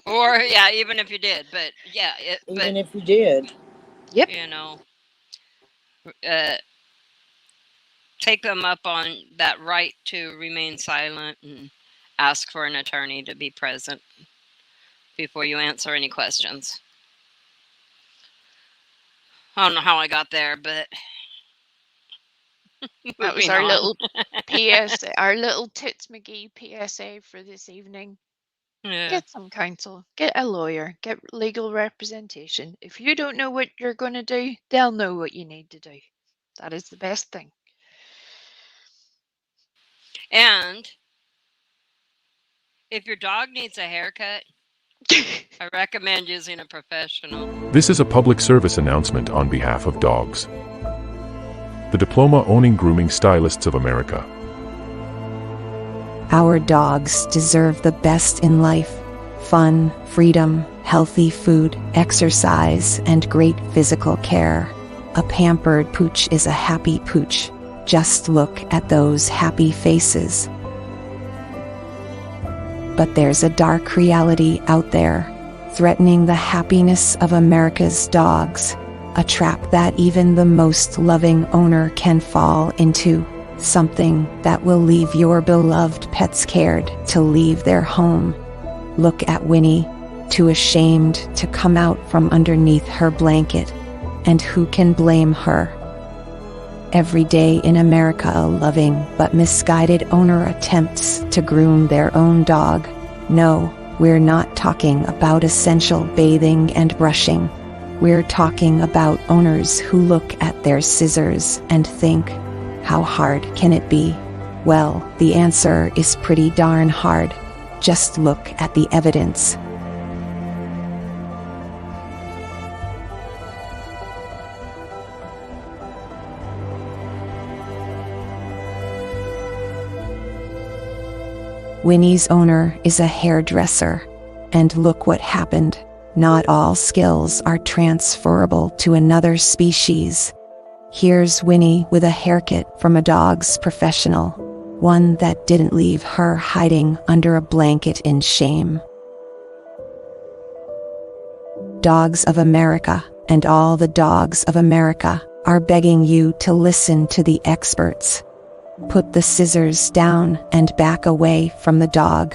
Speaker 1: Or yeah, even if you did, but yeah,
Speaker 5: even if you did.
Speaker 3: Yep.
Speaker 1: Take them up on that right to remain silent and ask for an attorney to be present before you answer any questions. I don't know how I got there, but
Speaker 3: that was our little PSA, our little Tits McGee PSA for this evening.
Speaker 1: Yeah.
Speaker 3: Get some counsel, get a lawyer, get legal representation. If you don't know what you're going to do, they'll know what you need to do. That is the best thing.
Speaker 1: And If your dog needs a haircut, I recommend using a professional.
Speaker 7: This is a public service announcement on behalf of dogs. The diploma-owning grooming stylists of America.
Speaker 8: Our dogs deserve the best in life: fun, freedom, healthy food, exercise, and great physical care. A pampered pooch is a happy pooch. Just look at those happy faces. But there's a dark reality out there, threatening the happiness of America's dogs. A trap that even the most loving owner can fall into. Something that will leave your beloved pets scared to leave their home. Look at Winnie, too ashamed to come out from underneath her blanket. And who can blame her? Every day in America, a loving but misguided owner attempts to groom their own dog. No, we're not talking about essential bathing and brushing. We're talking about owners who look at their scissors and think, how hard can it be? Well, the answer is pretty darn hard. Just look at the evidence. Winnie's owner is a hairdresser. And look what happened. Not all skills are transferable to another species. Here's Winnie with a haircut from a dog's professional. One that didn't leave her hiding under a blanket in shame. Dogs of America, and all the dogs of America, are begging you to listen to the experts. Put the scissors down and back away from the dog.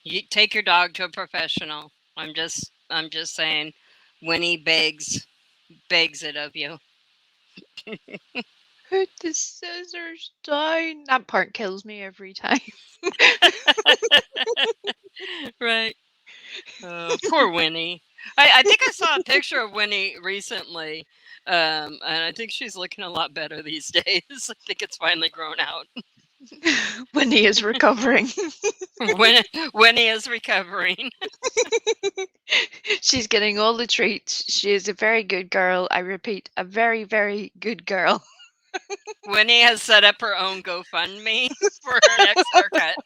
Speaker 1: You take your dog to a professional. I'm just saying, Winnie begs it of you.
Speaker 3: Put the scissors down. That part kills me every time.
Speaker 1: Right. Poor Winnie. I think I saw a picture of Winnie recently, and I think she's looking a lot better these days. I think it's finally grown out.
Speaker 3: Winnie is recovering.
Speaker 1: Winnie is recovering.
Speaker 3: She's getting all the treats. She is a very good girl. I repeat, a very, very good girl.
Speaker 1: Winnie has set up her own GoFundMe for her next haircut.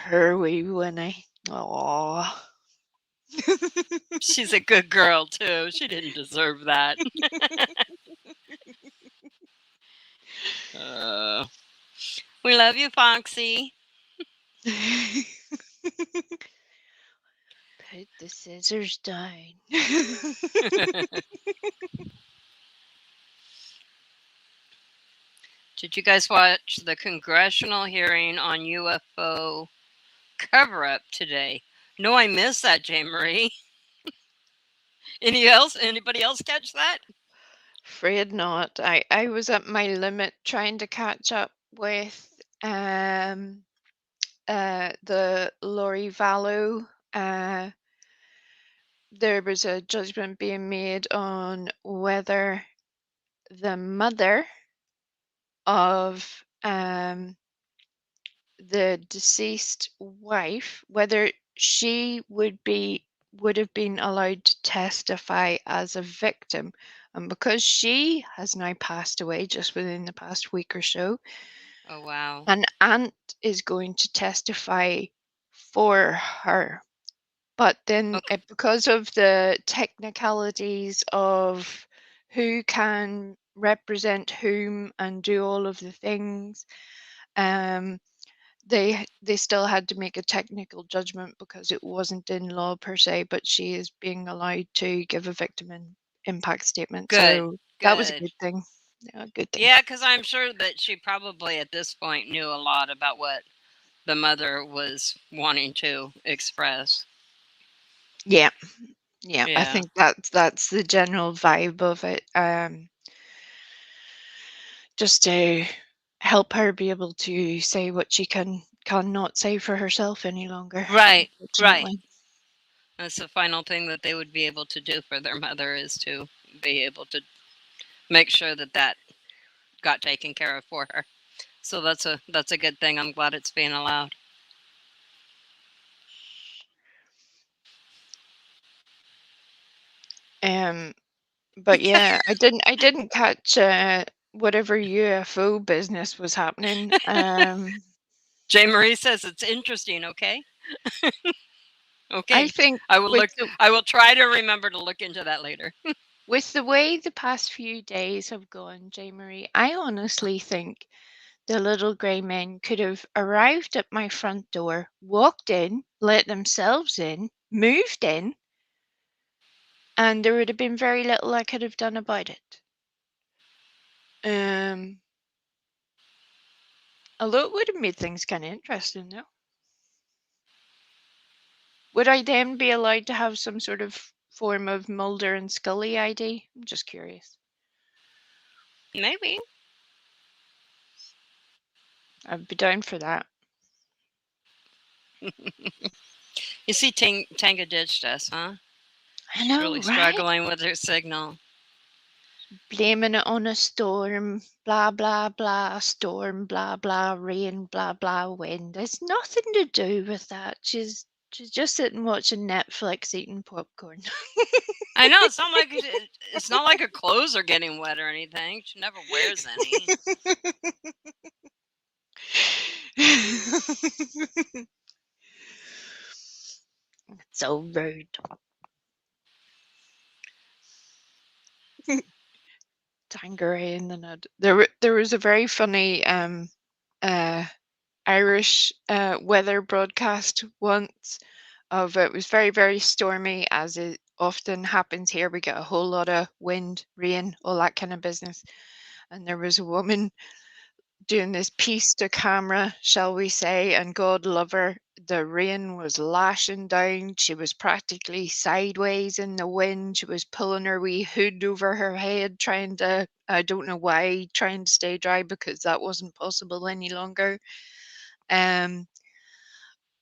Speaker 3: Poor wee Winnie. Aww.
Speaker 1: She's a good girl too. She didn't deserve that. We love you, Foxy.
Speaker 3: Put the scissors down.
Speaker 1: Did you guys watch the congressional hearing on UFO cover-up today? No, I missed that, Jane Marie. Anybody else catch that?
Speaker 3: Afraid not. I was at my limit trying to catch up with the Lori Vallow. There was a judgment being made on whether the mother of the deceased wife, whether she would have been allowed to testify as a victim. And because she has now passed away just within the past week or so,
Speaker 1: Oh, wow.
Speaker 3: an aunt is going to testify for her. But then because of the technicalities of who can represent whom and do all of the things, they still had to make a technical judgment because it wasn't in law per se, but she is being allowed to give a victim impact statement.
Speaker 1: Good.
Speaker 3: So that was a good thing. Yeah, good thing.
Speaker 1: Yeah, because I'm sure that she probably at this point knew a lot about what the mother was wanting to express.
Speaker 3: Yeah. I think that's the general vibe of it. Just to help her be able to say what she cannot say for herself any longer.
Speaker 1: Right.
Speaker 3: Unfortunately.
Speaker 1: That's the final thing that they would be able to do for their mother, is to be able to make sure that that got taken care of for her. So that's a good thing. I'm glad it's being allowed.
Speaker 3: But yeah, I didn't catch whatever UFO business was happening.
Speaker 1: J. Marie says it's interesting. Okay. Okay.
Speaker 3: I think
Speaker 1: I will try to remember to look into that later.
Speaker 3: with the way the past few days have gone, J. Marie, I honestly think the little grey men could have arrived at my front door, walked in, let themselves in, moved in, and there would have been very little I could have done about it. Although it would have made things kind of interesting, though. Would I then be allowed to have some sort of form of Mulder and Scully ID? I'm just curious.
Speaker 1: Maybe.
Speaker 3: I'd be down for that.
Speaker 1: You see, Tanga ditched us, huh?
Speaker 3: I know,
Speaker 1: really
Speaker 3: right?
Speaker 1: Struggling with her signal.
Speaker 3: Blaming it on a storm, blah, blah, blah, storm, blah, blah, rain, blah, blah, wind. It's nothing to do with that. She's just sitting watching Netflix, eating popcorn.
Speaker 1: I know, it's not like her clothes are getting wet or anything. She never wears any.
Speaker 3: So rude. Tangeray in the nud. There was a very funny Irish weather broadcast once of it was very, very stormy, as it often happens here. We get a whole lot of wind, rain, all that kind of business. And there was a woman doing this piece to camera, shall we say, and God love her, the rain was lashing down. She was practically sideways in the wind. She was pulling her wee hood over her head, trying to, I don't know why, trying to stay dry, because that wasn't possible any longer.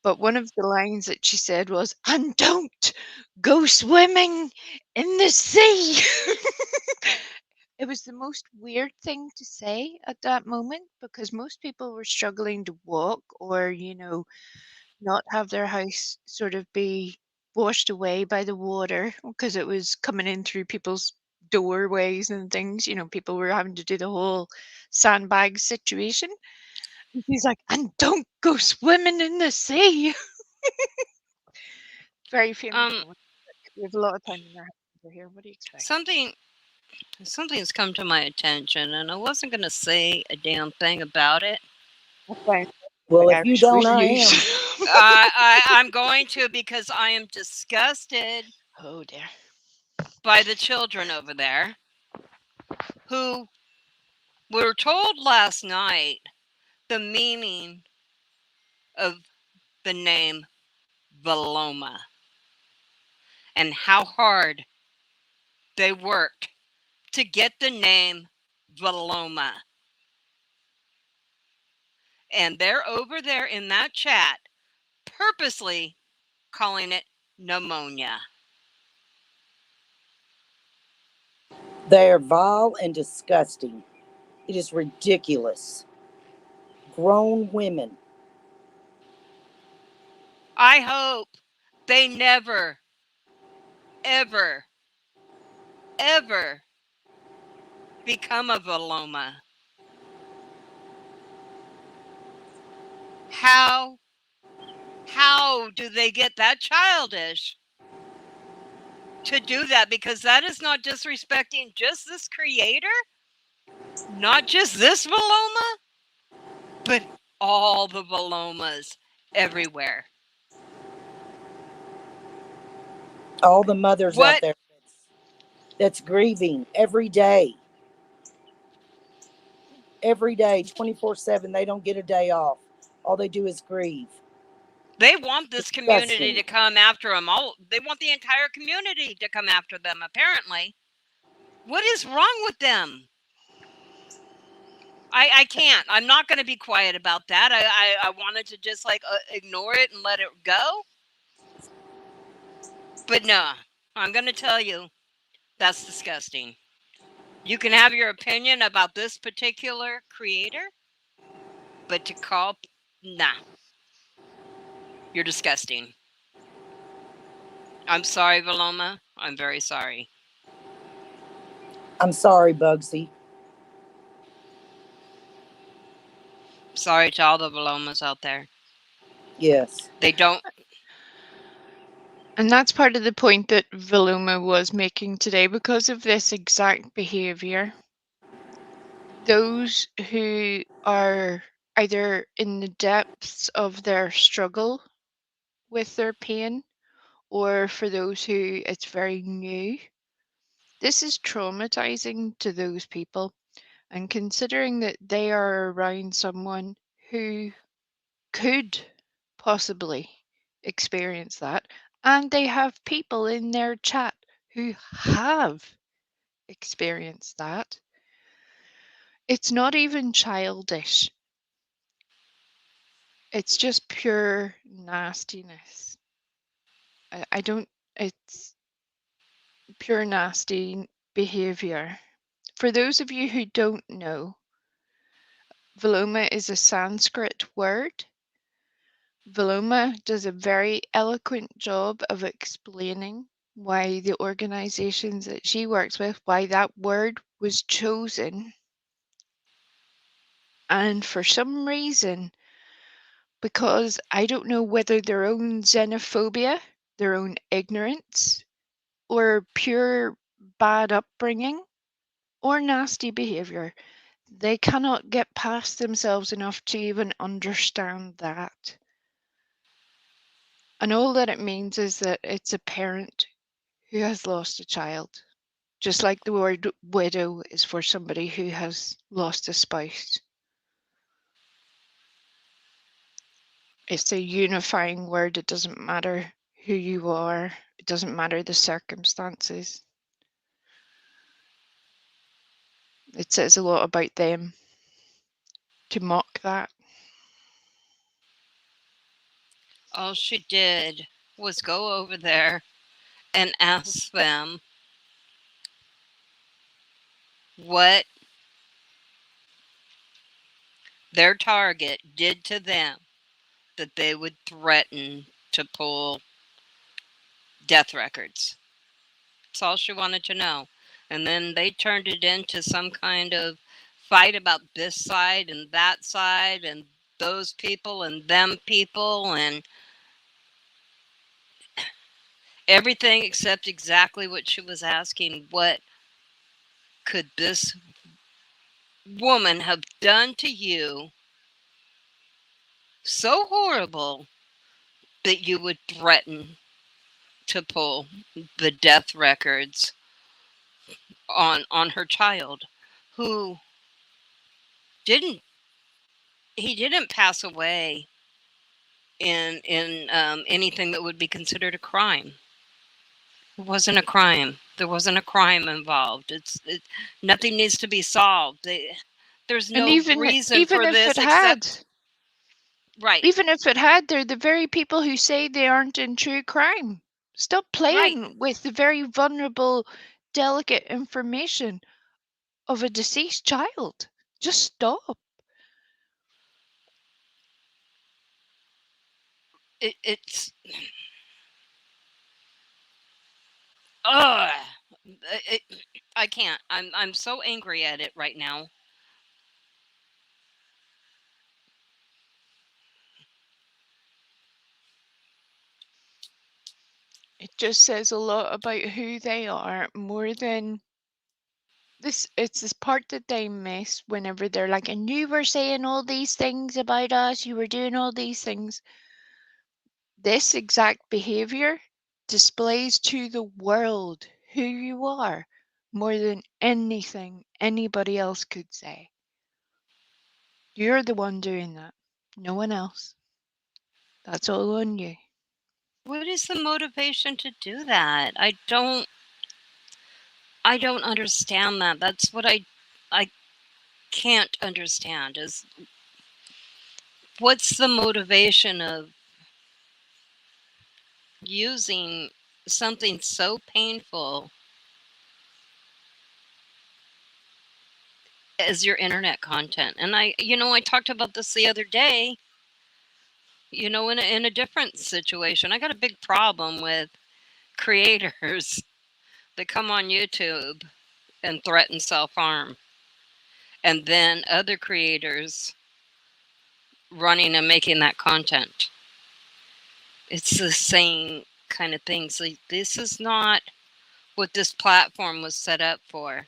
Speaker 3: But one of the lines that she said was, "And don't go swimming in the sea." It was the most weird thing to say at that moment, because most people were struggling to walk or, not have their house sort of be washed away by the water, because it was coming in through people's doorways and things. People were having to do the whole sandbag situation. And she's like, "And don't go swimming in the sea." Very famous. We have a lot of time in our hands over here. What do you expect?
Speaker 1: Something's come to my attention, and I wasn't going to say a damn thing about it.
Speaker 5: Well, if you don't, I am.
Speaker 1: I'm going to, because I am disgusted.
Speaker 3: Oh dear.
Speaker 1: By the children over there, who were told last night the meaning of the name Veloma and how hard they worked to get the name Veloma. And they're over there in that chat purposely calling it pneumonia.
Speaker 5: They are vile and disgusting. It is ridiculous. Grown women.
Speaker 1: I hope they never, ever, ever become a Veloma. How do they get that childish to do that? Because that is not disrespecting just this creator, not just this Veloma, but all the Velomas everywhere.
Speaker 5: All the mothers out there that's grieving every day. Every day, 24/7, they don't get a day off. All they do is grieve.
Speaker 1: They want this community to come after them. They want the entire community to come after them, apparently. What is wrong with them? I can't. I'm not going to be quiet about that. I wanted to just like ignore it and let it go. But no, I'm going to tell you, that's disgusting. You can have your opinion about this particular creator, but to call, nah, you're disgusting. I'm sorry, Valoma. I'm very sorry.
Speaker 5: I'm sorry, Bugsy.
Speaker 1: Sorry to all the Valomas out there.
Speaker 5: Yes.
Speaker 1: They don't.
Speaker 3: And that's part of the point that Valoma was making today. Because of this exact behavior, those who are either in the depths of their struggle with their pain, or for those who it's very new, this is traumatizing to those people. And considering that they are around someone who could possibly experience that, and they have people in their chat who have experienced that, it's not even childish. It's just pure nastiness. I don't, it's pure nasty behavior. For those of you who don't know, Valoma is a Sanskrit word. Valoma does a very eloquent job of explaining why the organizations that she works with, why that word was chosen. And for some reason, because I don't know whether their own xenophobia, their own ignorance, or pure bad upbringing, or nasty behavior, they cannot get past themselves enough to even understand that. And all that it means is that it's a parent who has lost a child. Just like the word widow is for somebody who has lost a spouse. It's a unifying word. It doesn't matter who you are. It doesn't matter the circumstances. It says a lot about them to mock that.
Speaker 1: All she did was go over there and ask them what their target did to them that they would threaten to pull death records. That's all she wanted to know. And then they turned it into some kind of fight about this side and that side and those people and them people and everything except exactly what she was asking. What could this woman have done to you so horrible that you would threaten to pull the death records on her child, who didn't pass away in anything that would be considered a crime. It wasn't a crime. There wasn't a crime involved. Nothing needs to be solved. There's no reason for
Speaker 3: if
Speaker 1: this
Speaker 3: it had,
Speaker 1: except right.
Speaker 3: Even if it had, they're the very people who say they aren't in true crime. Stop playing with the very vulnerable, delicate information of a deceased child. Just stop.
Speaker 1: It's ugh. I can't. I'm so angry at it right now.
Speaker 3: It just says a lot about who they are, more than this. It's this part that they miss whenever they're like, and you were saying all these things about us, you were doing all these things. This exact behavior displays to the world who you are more than anything anybody else could say. You're the one doing that, no one else. That's all on you.
Speaker 1: What is the motivation to do that? I don't understand that. That's what I can't understand is what's the motivation of using something so painful as your internet content. And I talked about this the other day, in a different situation. I got a big problem with creators that come on YouTube and threaten self-harm, and then other creators running and making that content. It's the same kind of thing. So this is not what this platform was set up for.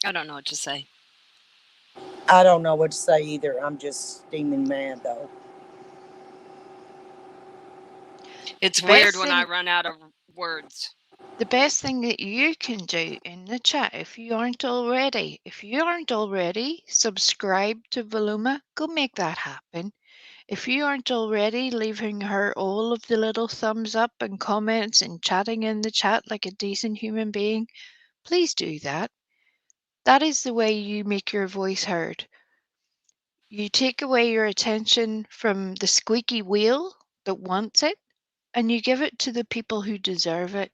Speaker 1: I don't know what to say.
Speaker 5: I don't know what to say either. I'm just steaming mad, though.
Speaker 1: It's weird when I run out of words.
Speaker 3: The best thing that you can do in the chat, if you aren't already, subscribe to Voluma, go make that happen. If you aren't already leaving her all of the little thumbs up and comments and chatting in the chat like a decent human being, please do that. That is the way you make your voice heard. You take away your attention from the squeaky wheel that wants it, and you give it to the people who deserve it.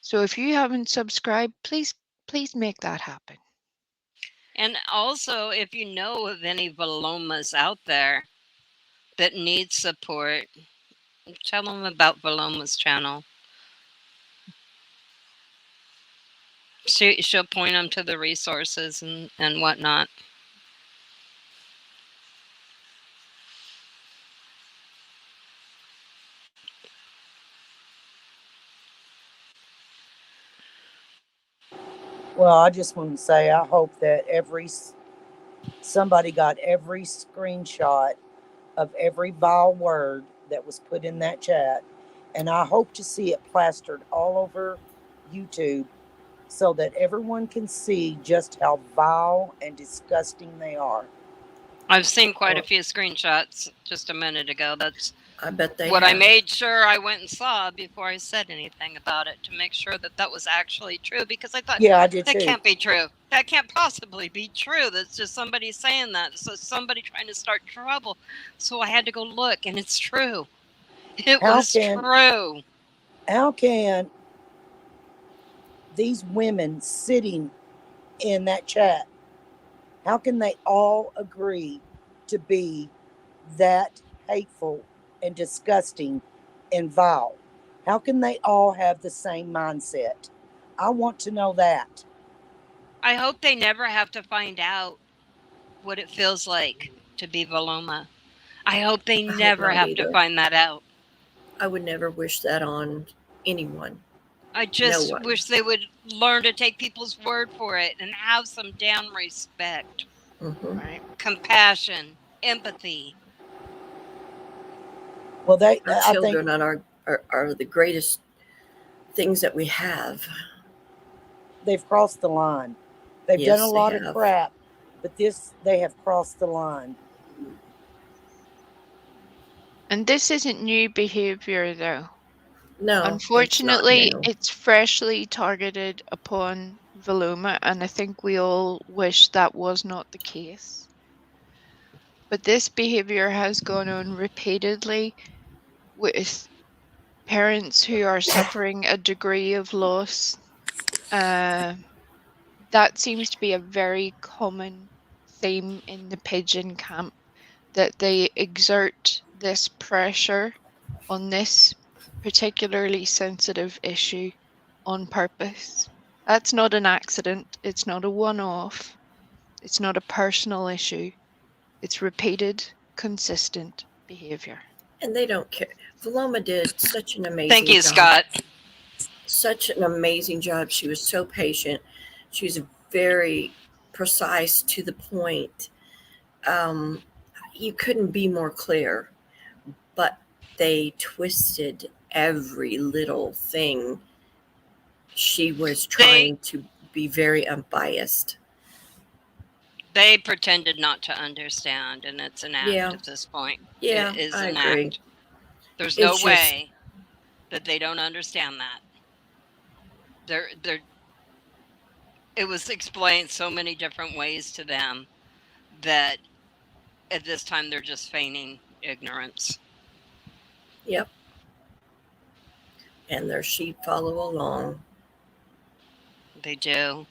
Speaker 3: So if you haven't subscribed, please make that happen.
Speaker 1: And also, if you know of any Valomas out there that need support, tell them about Valoma's channel. She'll point them to the resources and whatnot.
Speaker 5: Well, I just want to say I hope that somebody got every screenshot of every vile word that was put in that chat, and I hope to see it plastered all over YouTube so that everyone can see just how vile and disgusting they are.
Speaker 1: I've seen quite a few screenshots just a minute ago. That's
Speaker 2: I bet they
Speaker 1: what
Speaker 2: have.
Speaker 1: I made sure I went and saw before I said anything about it, to make sure that was actually true, because I thought,
Speaker 5: Yeah, I did
Speaker 1: that
Speaker 5: too.
Speaker 1: can't be true. That can't possibly be true. That's just somebody saying that. So somebody trying to start trouble. So I had to go look, and it's true. It was true.
Speaker 5: How can these women sitting in that chat, how can they all agree to be that hateful and disgusting and vile? How can they all have the same mindset? I want to know that.
Speaker 1: I hope they never have to find out what it feels like to be Voloma. I hope they never have to find that out.
Speaker 2: I would never wish that on anyone.
Speaker 1: I just wish they would learn to take people's word for it and have some damn respect.
Speaker 2: Mm-hmm.
Speaker 1: Right? Compassion, empathy.
Speaker 5: Well,
Speaker 2: our children are the greatest things that we have.
Speaker 5: They've crossed the line. They've done a lot of crap, but they have crossed the line.
Speaker 3: And this isn't new behavior, though.
Speaker 2: No.
Speaker 3: Unfortunately, it's freshly targeted upon Voluma, and I think we all wish that was not the case. But this behavior has gone on repeatedly with parents who are suffering a degree of loss. That seems to be a very common theme in the pigeon camp, that they exert this pressure on this particularly sensitive issue on purpose. That's not an accident. It's not a one-off. It's not a personal issue. It's repeated, consistent behavior.
Speaker 2: And they don't care. Voloma did such an amazing job.
Speaker 1: Thank you, Scott.
Speaker 2: Such an amazing job. She was so patient. She was very precise, to the point. You couldn't be more clear, but they twisted every little thing. She was trying to be very unbiased.
Speaker 1: They pretended not to understand, and it's an act
Speaker 2: Yeah.
Speaker 1: at this point.
Speaker 2: Yeah,
Speaker 1: It is
Speaker 2: I
Speaker 1: an
Speaker 2: agree.
Speaker 1: act. There's no
Speaker 2: It's just
Speaker 1: way that they don't understand that. It was explained so many different ways to them that at this time they're just feigning ignorance.
Speaker 2: yep. And their sheep follow along.
Speaker 1: They do.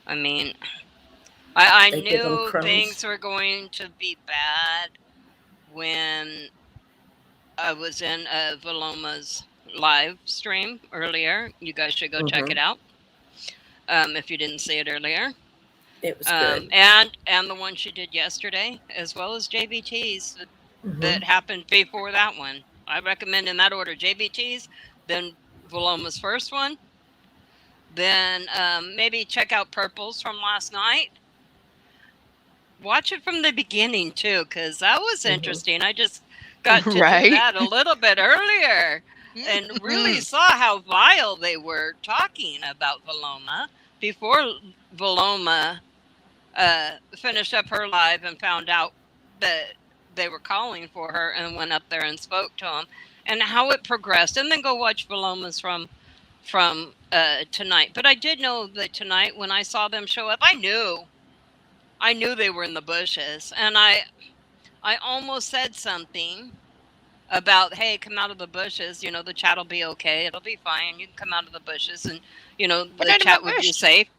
Speaker 1: I mean, I
Speaker 2: They give 'em
Speaker 1: knew
Speaker 2: crumbs.
Speaker 1: things were going to be bad when I was in Valoma's live stream earlier. You guys should go check
Speaker 2: Mhm.
Speaker 1: it out if you didn't see it earlier.
Speaker 2: It was good.
Speaker 1: And the one she did yesterday, as well as JBT's that
Speaker 2: Mhm.
Speaker 1: happened before that one. I recommend in that order: JBT's, then Valoma's first one, then maybe check out Purple's from last night. Watch it from the beginning too, because that was interesting. I just got to do that a little bit earlier and really saw how vile they were talking about Valoma before Valoma finished up her live and found out that they were calling for her and went up there and spoke to him, and how it progressed. And then go watch Valoma's from tonight. But I did know that tonight when I saw them show up, I knew they were in the bushes, and I almost said something about, hey, come out of the bushes, you know, the chat will be okay, it'll be fine, you can come out of the bushes, and you know, the chat would be safe.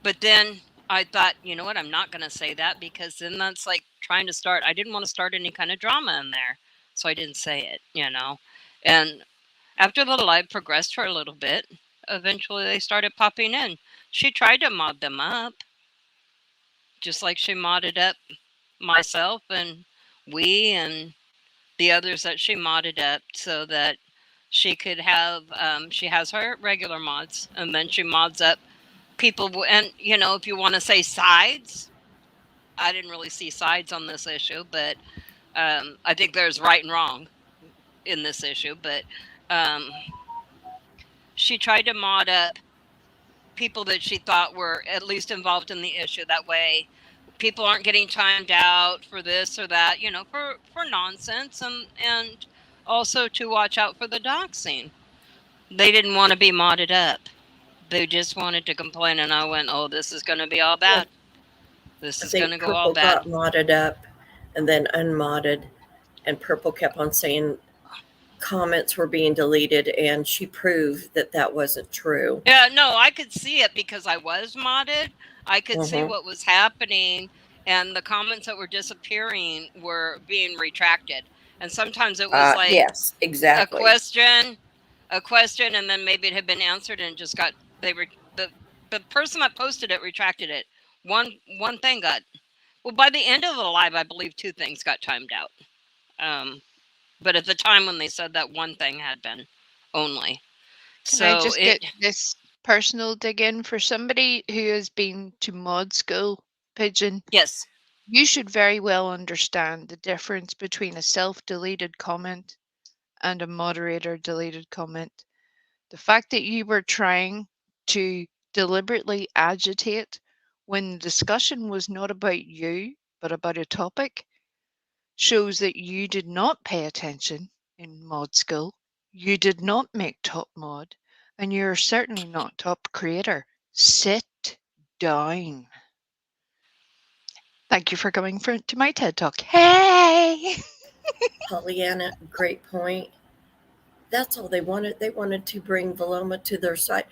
Speaker 1: But then I thought, you know what, I'm not going to say that, because then that's like trying to start, I didn't want to start any kind of drama in there, so I didn't say it, you know. And after the live progressed for a little bit, eventually they started popping in. She tried to mod them up, just like she modded up myself and we and the others that she modded up, so that she could have, she has her regular mods, and then she mods up people. And, you know, if you want to say sides, I didn't really see sides on this issue, but I think there's right and wrong in this issue. But she tried to mod up people that she thought were at least involved in the issue. That way people aren't getting timed out for this or that, you know, for nonsense, and also to watch out for the doxing. They didn't want to be modded up. They just wanted to complain, and I went, oh, this is going to be all bad. This is going to go all
Speaker 2: Purple
Speaker 1: bad.
Speaker 2: got modded up and then unmodded, and Purple kept on saying comments were being deleted, and she proved that that wasn't true.
Speaker 1: Yeah, no, I could see it because I was modded. I could see what was happening, and the comments that were disappearing were being retracted. And sometimes it was like,
Speaker 2: yes, exactly,
Speaker 1: a question, and then maybe it had been answered and just got, the person that posted it retracted it. One thing got, well, by the end of the live, I believe 2 things got timed out. But at the time when they said that, 1 thing had been only.
Speaker 3: Can I just get this personal dig in for somebody who has been to mod school, Pigeon?
Speaker 1: Yes.
Speaker 3: You should very well understand the difference between a self-deleted comment and a moderator deleted comment. The fact that you were trying to deliberately agitate when the discussion was not about you, but about a topic, shows that you did not pay attention in mod school. You did not make top mod, and you're certainly not top creator. Sit down. Thank you for coming to my TED Talk. Hey!
Speaker 2: Pollyanna, great point. That's all they wanted. They wanted to bring Valoma to their side.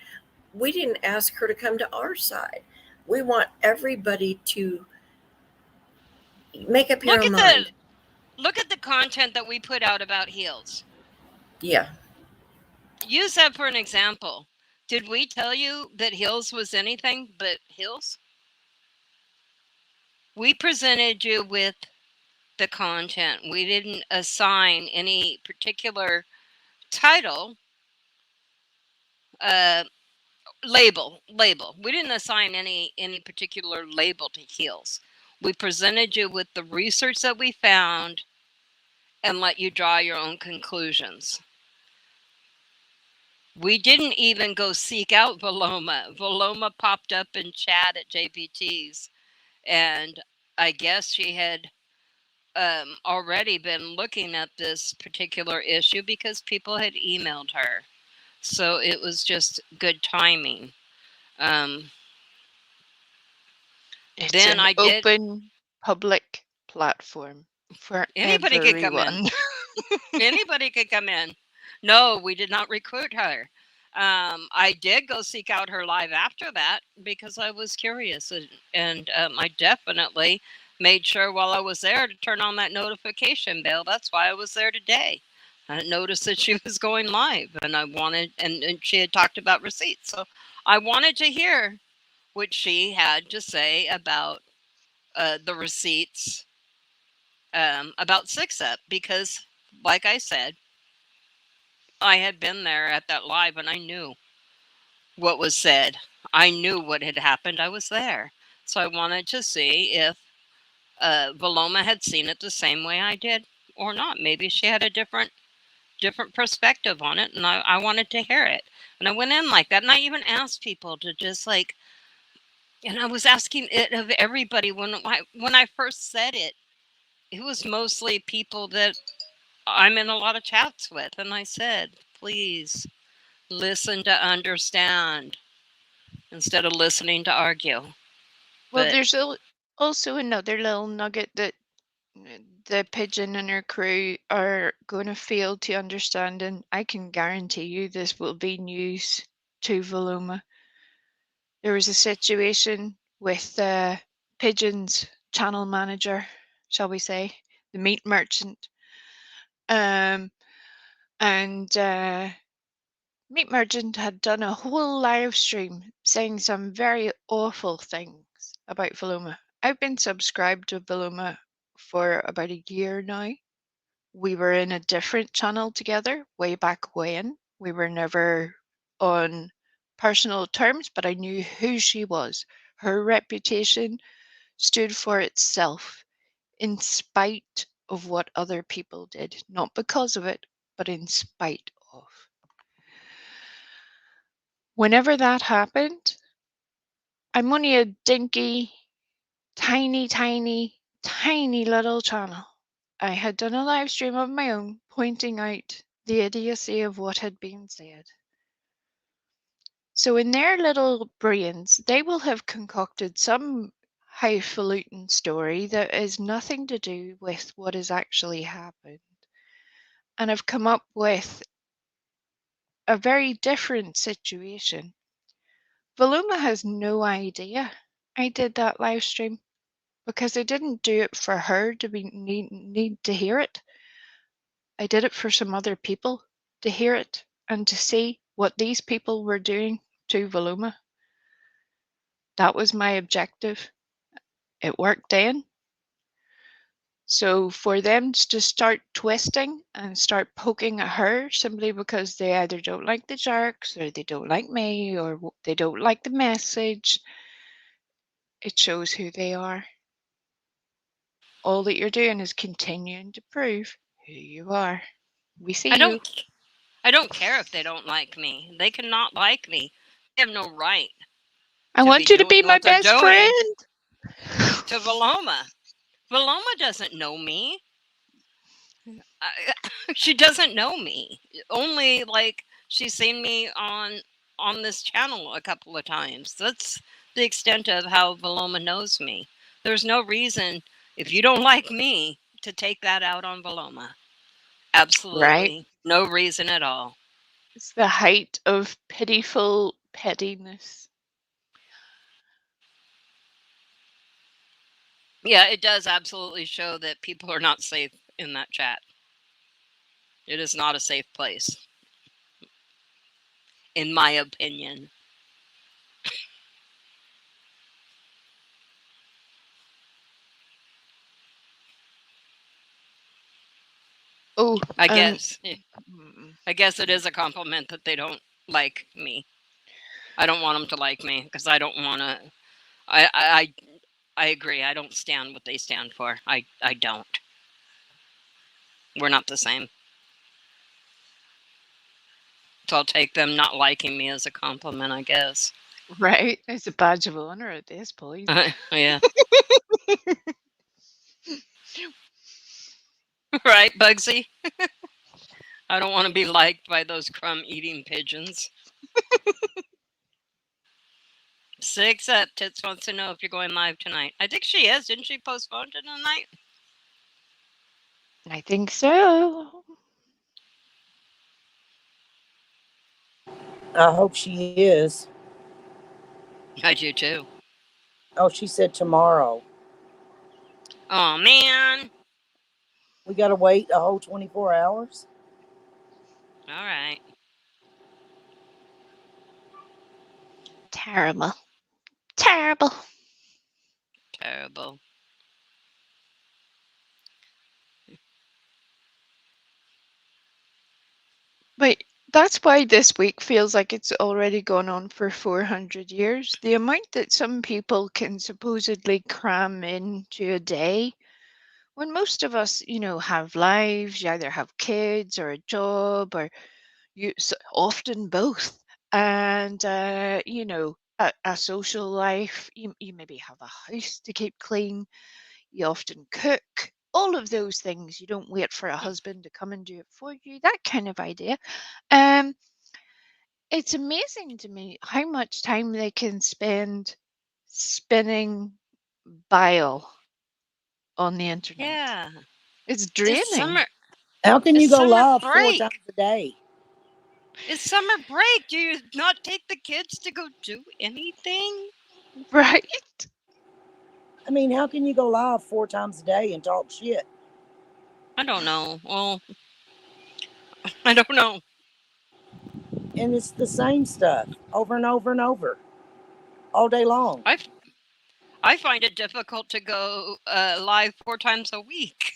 Speaker 2: We didn't ask her to come to our side. We want everybody to make up your mind.
Speaker 1: Look at the content that we put out about heels.
Speaker 2: Yeah.
Speaker 1: Use that for an example. Did we tell you that heels was anything but heels? We presented you with the content. We didn't assign any particular title, label. We didn't assign any particular label to heels. We presented you with the research that we found and let you draw your own conclusions. We didn't even go seek out Valoma. Valoma popped up in chat at JPT's, and I guess she had already been looking at this particular issue because people had emailed her. So it was just good timing.
Speaker 3: It's
Speaker 1: Then
Speaker 3: an
Speaker 1: I did.
Speaker 3: open public platform for
Speaker 1: Anybody could come in.
Speaker 3: everyone.
Speaker 1: Anybody could come in. No, we did not recruit her. I did go seek out her live after that because I was curious, and I definitely made sure while I was there to turn on that notification bell. That's why I was there today. I noticed that she was going live, and I wanted, and she had talked about receipts, so I wanted to hear what she had to say about the receipts, about 6-Up, because, like I said, I had been there at that live and I knew what was said. I knew what had happened. I was there. So I wanted to see if Valoma had seen it the same way I did or not. Maybe she had a different perspective on it, and I wanted to hear it. And I went in like that, and I even asked people to just like, and I was asking it of everybody when I first said it. It was mostly people that I'm in a lot of chats with, and I said, please listen to understand instead of listening to argue.
Speaker 3: Well,
Speaker 1: But
Speaker 3: there's also another little nugget that the pigeon and her crew are going to fail to understand, and I can guarantee you this will be news to Valoma. There was a situation with the pigeon's channel manager, shall we say, the meat merchant, and Meat Merchant had done a whole live stream saying some very awful things about Valoma. I've been subscribed to Valoma for about a year now. We were in a different channel together way back when. We were never on personal terms, but I knew who she was. Her reputation stood for itself in spite of what other people did. Not because of it, but in spite of. Whenever that happened, I'm only a dinky, tiny, tiny, tiny little channel. I had done a live stream of my own pointing out the idiocy of what had been said. So in their little brains, they will have concocted some highfalutin story that has nothing to do with what has actually happened, and have come up with a very different situation. Valoma has no idea I did that live stream because I didn't do it for her to need to hear it. I did it for some other people to hear it and to see what these people were doing to Valoma. That was my objective. It worked then. So for them to start twisting and start poking at her simply because they either don't like the jerks or they don't like me or they don't like the message, it shows who they are. All that you're doing is continuing to prove who you are. We see you.
Speaker 1: I don't care if they don't like me. They cannot like me. They have no right.
Speaker 3: I want you to be my best friend.
Speaker 1: To Valoma. Valoma doesn't know me. She doesn't know me. Only like she's seen me on this channel a couple of times. That's the extent of how Valoma knows me. There's no reason, if you don't like me, to take that out on Valoma. Absolutely.
Speaker 3: Right.
Speaker 1: No reason at all.
Speaker 3: It's the height of pitiful pettiness.
Speaker 1: Yeah, it does absolutely show that people are not safe in that chat. It is not a safe place, in my opinion.
Speaker 3: Oh,
Speaker 1: I guess it is a compliment that they don't like me. I don't want them to like me because I don't want to. I agree. I don't stand what they stand for. I don't. We're not the same. So I'll take them not liking me as a compliment, I guess.
Speaker 3: Right. It's a badge of honor at this point.
Speaker 1: Yeah. Right, Bugsy? I don't want to be liked by those crumb-eating pigeons. 6 Up Tits wants to know if you're going live tonight. I think she is. Didn't she postpone to tonight?
Speaker 3: I think so.
Speaker 5: I hope she is.
Speaker 1: I do too.
Speaker 5: Oh, she said tomorrow.
Speaker 1: Oh, man.
Speaker 5: We got to wait a whole 24 hours?
Speaker 1: All right.
Speaker 3: Terrible. Terrible.
Speaker 1: Terrible.
Speaker 3: But that's why this week feels like it's already gone on for 400 years. The amount that some people can supposedly cram into a day, when most of us, have lives, you either have kids or a job or often both. And, a social life, you maybe have a house to keep clean, you often cook, all of those things. You don't wait for a husband to come and do it for you, that kind of idea. It's amazing to me how much time they can spend spinning bile on the internet.
Speaker 1: Yeah.
Speaker 3: It's
Speaker 1: It's
Speaker 3: draining.
Speaker 1: summer.
Speaker 5: How can you
Speaker 1: It's
Speaker 5: go
Speaker 1: summer
Speaker 5: live 4
Speaker 1: break.
Speaker 5: times a day?
Speaker 1: It's summer break. Do you not take the kids to go do anything?
Speaker 3: Right?
Speaker 5: I mean, how can you go live 4 times a day and talk shit?
Speaker 1: I don't know. Well, I don't know.
Speaker 5: And it's the same stuff over and over and over all day long.
Speaker 1: I find it difficult to go live 4 times a week.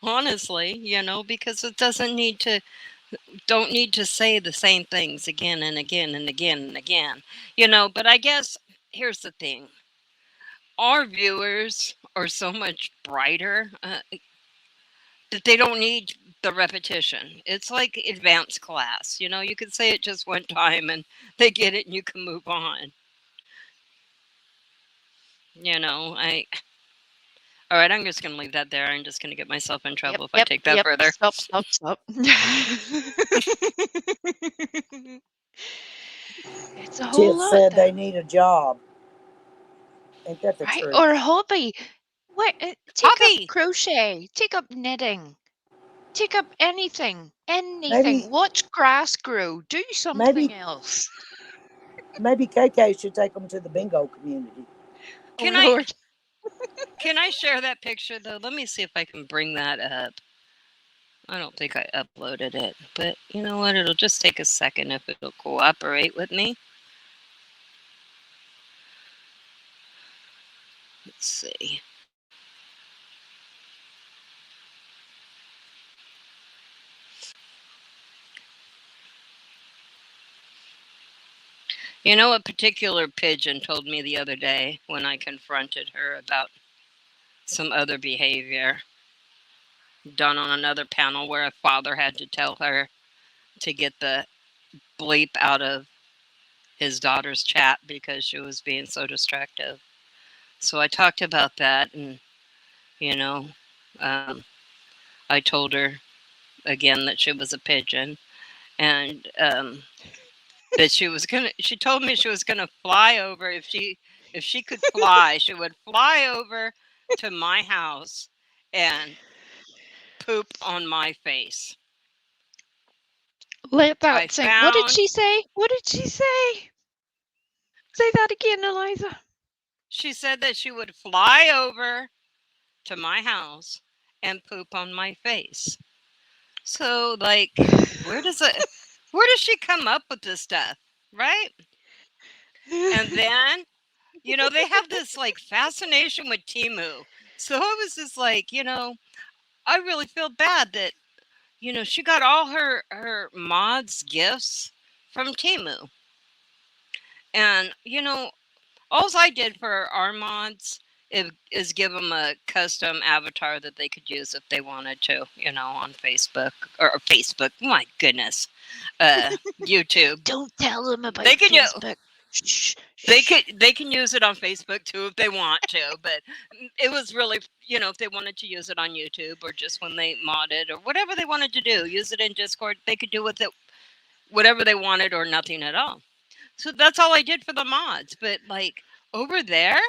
Speaker 1: Honestly, because it don't need to say the same things again and again and again and again. But I guess here's the thing. Our viewers are so much brighter that they don't need the repetition. It's like advanced class. You can say it just one time and they get it and you can move on. All right, I'm just going to leave that there. I'm just going to get myself in trouble if I take that further.
Speaker 3: Stop. It's a whole
Speaker 5: Tit
Speaker 3: lot.
Speaker 5: said they need a job. Ain't that the
Speaker 3: Right?
Speaker 5: truth?
Speaker 3: Or a hobby. What? Take
Speaker 1: Hobby.
Speaker 3: up crochet. Take up knitting. Take up anything.
Speaker 5: Maybe-
Speaker 3: Watch grass grow. Do something else.
Speaker 5: Maybe KK should take them to the bingo community.
Speaker 3: Lord.
Speaker 1: Can I share that picture, though? Let me see if I can bring that up. I don't think I uploaded it, but you know what? It'll just take a second if it'll cooperate with me. Let's see. A particular pigeon told me the other day when I confronted her about some other behavior done on another panel where a father had to tell her to get the bleep out of his daughter's chat because she was being so destructive. So I talked about that, and I told her again that she was a pigeon, and that she told me she was gonna fly over. If she could fly, she would fly over to my house and poop on my face.
Speaker 3: Let that sink. What did she say? Say that again, Eliza.
Speaker 1: She said that she would fly over to my house and poop on my face. So, where does she come up with this stuff, right? And then, they have this fascination with Temu. So I was just I really feel bad that, she got all her mods gifts from Temu. And, all I did for our mods is give them a custom avatar that they could use if they wanted to, on Facebook or Facebook. My goodness. YouTube.
Speaker 3: Don't tell them about
Speaker 1: They can
Speaker 3: Facebook. Shh,
Speaker 1: They
Speaker 3: shh.
Speaker 1: can use it on Facebook too if they want to, but it was really, if they wanted to use it on YouTube or just when they modded or whatever they wanted to do, use it in Discord, they could do with it whatever they wanted or nothing at all. So that's all I did for the mods. But like over there,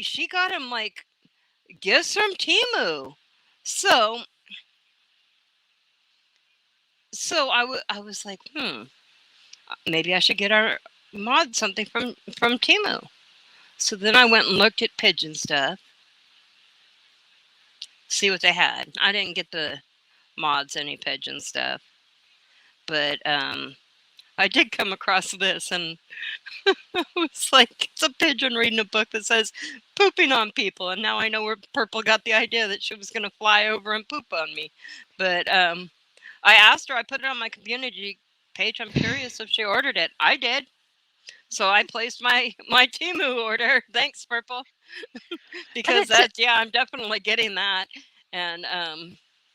Speaker 1: she got him like gifts from Temu. So I was like, maybe I should get our mod something from Temu. So then I went and looked at pigeon stuff, see what they had. I didn't get the mods any pigeon stuff, but I did come across this, and it was like it's a pigeon reading a book that says pooping on people, and now I know where Purple got the idea that she was going to fly over and poop on me. But I asked her, I put it on my community page. I'm curious if she ordered it. I did. So I placed my Temu order. Thanks, Purple. Because I'm definitely getting that. And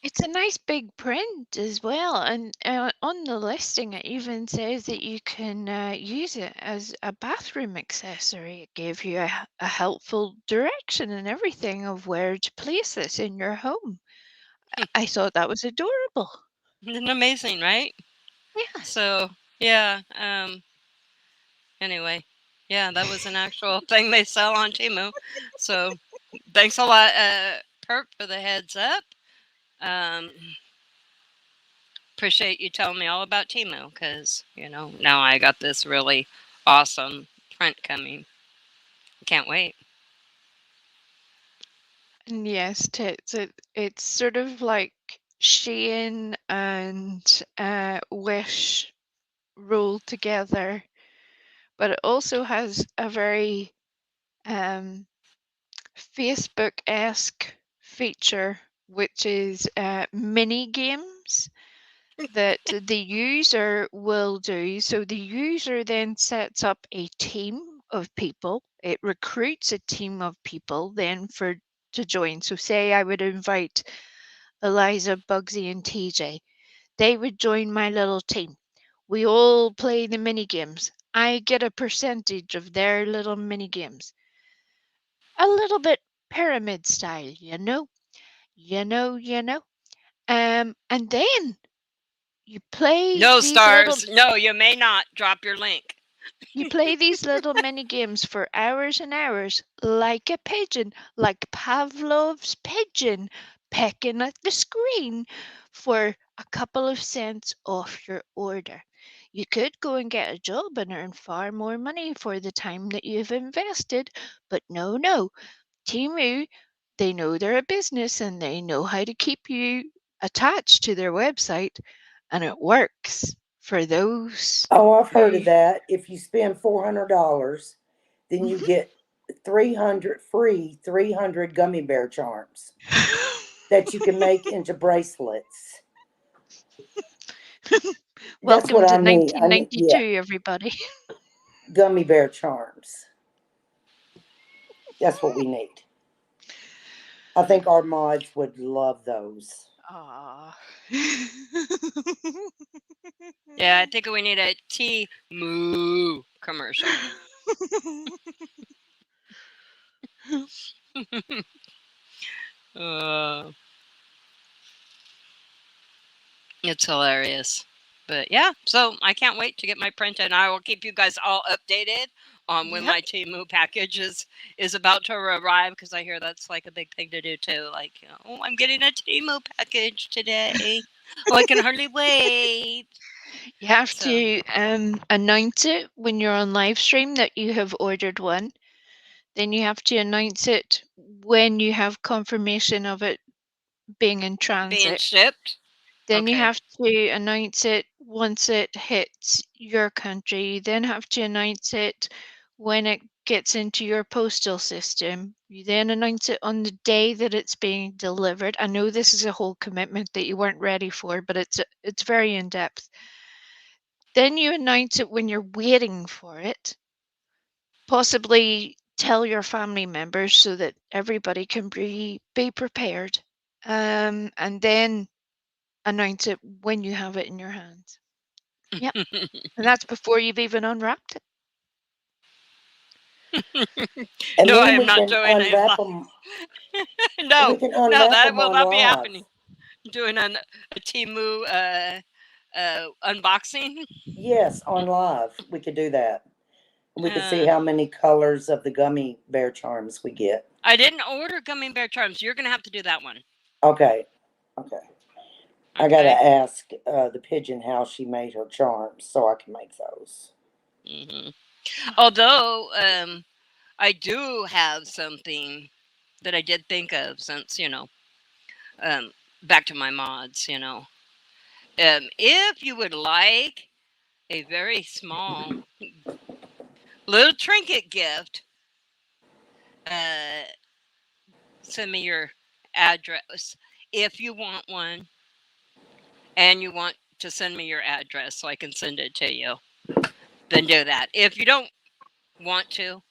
Speaker 3: it's a nice big print as well. And on the listing, it even says that you can use it as a bathroom accessory. It gave you a helpful direction and everything of where to place this in your home. I thought that was adorable.
Speaker 1: Isn't amazing, right?
Speaker 3: Yeah.
Speaker 1: So, yeah. Anyway, yeah, that was an actual thing they sell on Temu. So, thanks a lot, Perp, for the heads up. Appreciate you telling me all about Temu because, now I got this really awesome print coming. Can't wait.
Speaker 3: And yes, it's sort of like Shein and Wish rolled together, but it also has a very Facebook-esque feature, which is mini games that the user will do. So the user then sets up a team of people. It recruits a team of people then to join. So say I would invite Eliza, Bugsy, and TJ. They would join my little team. We all play the mini games. I get a percentage of their little mini games. A little bit pyramid style, you know. And then you play
Speaker 1: No,
Speaker 3: these
Speaker 1: Stars. No, you may not drop your link.
Speaker 3: You play these little mini games for hours and hours, like a pigeon, like Pavlov's pigeon, pecking at the screen for a couple of cents off your order. You could go and get a job and earn far more money for the time that you've invested, but no. Temu, they know they're a business and they know how to keep you attached to their website, and it works for those.
Speaker 5: Oh, I've heard of that. If you spend $400, then you get 300 gummy bear charms that you can make into bracelets.
Speaker 3: Welcome to 1992, everybody.
Speaker 5: Gummy bear charms. That's what we need. I think our mods would love those.
Speaker 1: Yeah, I think we need a Temu commercial. It's hilarious. But yeah, so I can't wait to get my print, and I will keep you guys all updated on when my Temu package is about to arrive, because I hear that's like a big thing to do too. Like, I'm getting a Temu package today. I can hardly wait.
Speaker 3: You have to announce it when you're on live stream that you have ordered one. Then you have to announce it when you have confirmation of it being in transit.
Speaker 1: Being shipped?
Speaker 3: Then you have to announce it once it hits your country. You then have to announce it when it gets into your postal system. You then announce it on the day that it's being delivered. I know this is a whole commitment that you weren't ready for, but it's very in-depth. Then you announce it when you're waiting for it. Possibly tell your family members so that everybody can be prepared. And then announce it when you have it in your hands. Yep. And that's before you've even unwrapped it.
Speaker 5: And
Speaker 1: No, I
Speaker 5: then
Speaker 1: am
Speaker 5: we
Speaker 1: not
Speaker 5: can
Speaker 1: doing a
Speaker 5: unwrap
Speaker 1: live.
Speaker 5: them.
Speaker 1: No,
Speaker 5: We can
Speaker 1: no,
Speaker 5: unwrap
Speaker 1: that
Speaker 5: them
Speaker 1: will
Speaker 5: on
Speaker 1: not be
Speaker 5: live.
Speaker 1: happening. Doing a Timu unboxing.
Speaker 5: Yes, on live. We could do that. We could see
Speaker 1: Uh,
Speaker 5: how many colors of the gummy bear charms we get.
Speaker 1: I didn't order gummy bear charms. You're gonna have to do that one.
Speaker 5: Okay. I gotta
Speaker 1: Okay.
Speaker 5: ask the pigeon how she made her charms so I can make those.
Speaker 1: hmm Although, I do have something that I did think of since back to my mods. If you would like a very small little trinket gift, uh, send me your address if you want one, and you want to send me your address so I can send it to you. Then do that. If you don't want to,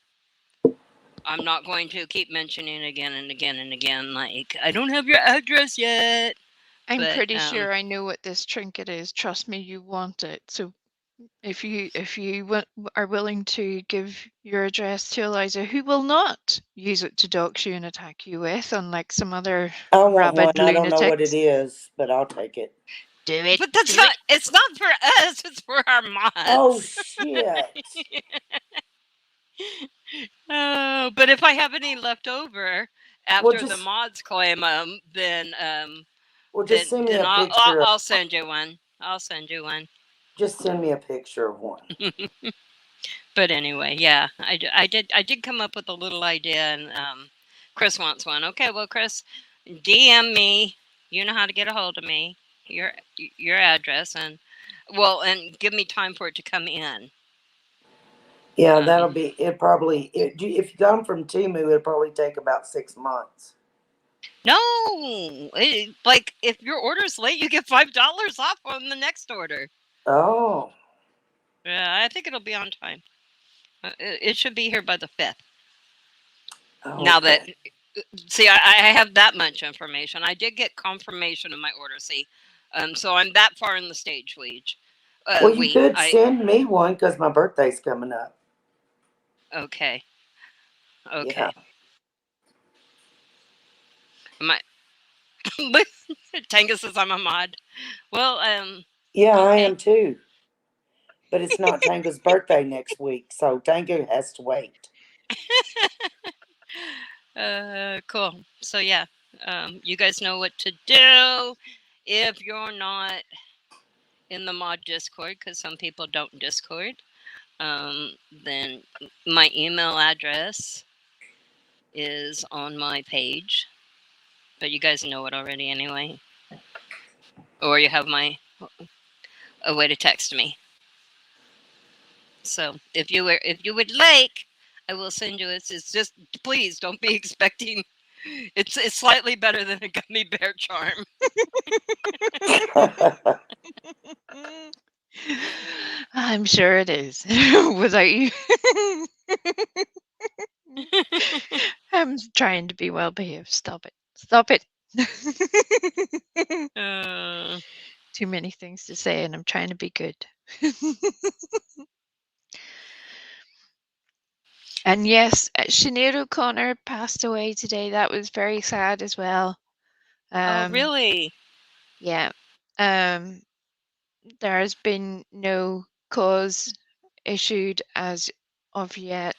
Speaker 1: I'm not going to keep mentioning again and again and again, like, I don't have your address yet.
Speaker 3: I'm
Speaker 1: But
Speaker 3: pretty sure I know what this trinket is. Trust me, you want it. So if you are willing to give your address to Eliza, who will not use it to dox you and attack you with, unlike some other
Speaker 5: I want one.
Speaker 3: rabid
Speaker 5: I don't know what it
Speaker 3: lunatics.
Speaker 5: is, but I'll take it.
Speaker 3: Do it.
Speaker 1: But that's
Speaker 3: do
Speaker 1: not.
Speaker 3: it.
Speaker 1: It's not for us. It's for our mods.
Speaker 5: Oh shit!
Speaker 1: Oh, but if I have any left over after the mods claim them, then
Speaker 5: Well, just send me
Speaker 1: then
Speaker 5: a picture.
Speaker 1: I'll send you one. I'll send you one.
Speaker 5: Just send me a picture of one.
Speaker 1: But anyway, yeah, I did come up with a little idea, and Kriss wants one. Okay, well, Kriss, DM me. You know how to get a hold of me. Your address, and give me time for it to come in.
Speaker 5: Yeah, that'll be it. Probably if you come from Timu, it'll probably take about 6 months.
Speaker 1: No, like if your order's late, you get $5 off on the next order.
Speaker 5: Oh.
Speaker 1: Yeah, I think it'll be on time. It should be here by the 5th. Okay. Now that, see, I have that much information. I did get confirmation of my order. See, so I'm that far in the stage, Weege.
Speaker 5: Well, you could send me one because my birthday's coming up.
Speaker 1: Okay.
Speaker 5: Yeah.
Speaker 1: Tango says I'm a mod. Well,
Speaker 5: yeah, okay. I am too. But it's not Tango's birthday next week, so Tango has to wait.
Speaker 1: Cool. So yeah, you guys know what to do if you're not in the mod Discord, because some people don't Discord. Then my email address is on my page, but you guys know it already anyway. Or you have a way to text me. So if you would like, I will send you this. It's just, please don't be expecting. It's slightly better than a gummy bear charm.
Speaker 3: I'm sure it is. Without you. I'm trying to be well behaved. Stop it. Stop it. Too many things to say, and I'm trying to be good. And yes, Sinead O'Connor passed away today. That was very sad as well.
Speaker 1: Oh, really?
Speaker 3: Yeah. There has been no cause issued as of yet.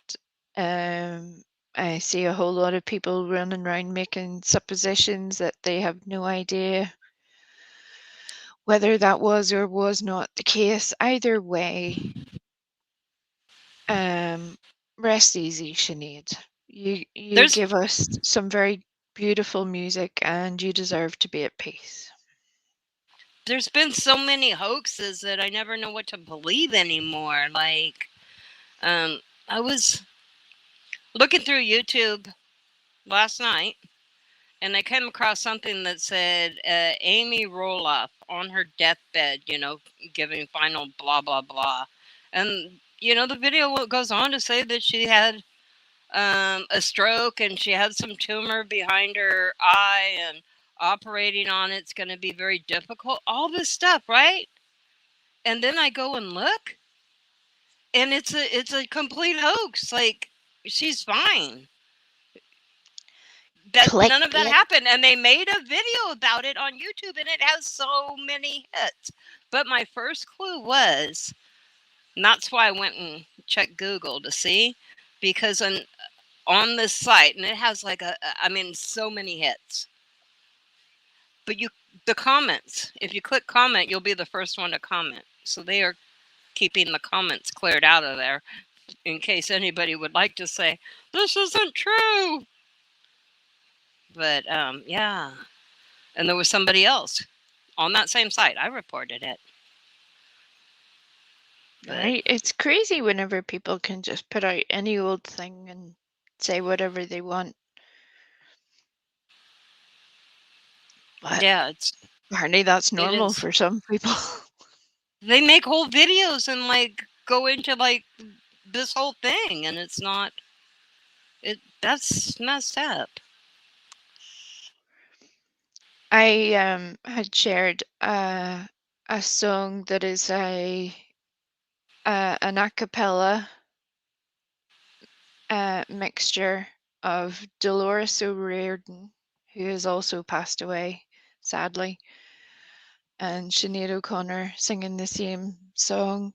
Speaker 3: I see a whole lot of people running around making suppositions that they have no idea whether that was or was not the case. Either way, rest easy, Sinead. You give us some very beautiful music, and you deserve to be at peace.
Speaker 1: There's been so many hoaxes that I never know what to believe anymore. Like, I was looking through YouTube last night, and I came across something that said Amy Roloff on her deathbed, giving final blah, blah, blah. And, the video goes on to say that she had a stroke and she had some tumor behind her eye, and operating on it's going to be very difficult. All this stuff, right? And then I go and look, and it's a complete hoax. Like, she's fine. That none of that
Speaker 3: Clickbait.
Speaker 1: happened, and they made a video about it on YouTube, and it has so many hits. But my first clue was, and that's why I went and checked Google to see, because on this site, and it has like so many hits. But the comments, if you click comment, you'll be the first one to comment. So they are keeping the comments cleared out of there in case anybody would like to say, this isn't true. But yeah. And there was somebody else on that same site. I reported it. But,
Speaker 3: Right? It's crazy whenever people can just put out any old thing and say whatever they want. But
Speaker 1: yeah, it's
Speaker 3: apparently that's normal
Speaker 1: is.
Speaker 3: for some people.
Speaker 1: They make whole videos and like go into like this whole thing, and it's not. That's messed up.
Speaker 3: I had shared a song that is an a cappella mixture of Dolores O'Riordan, who has also passed away, sadly, and Sinead O'Connor singing the same song.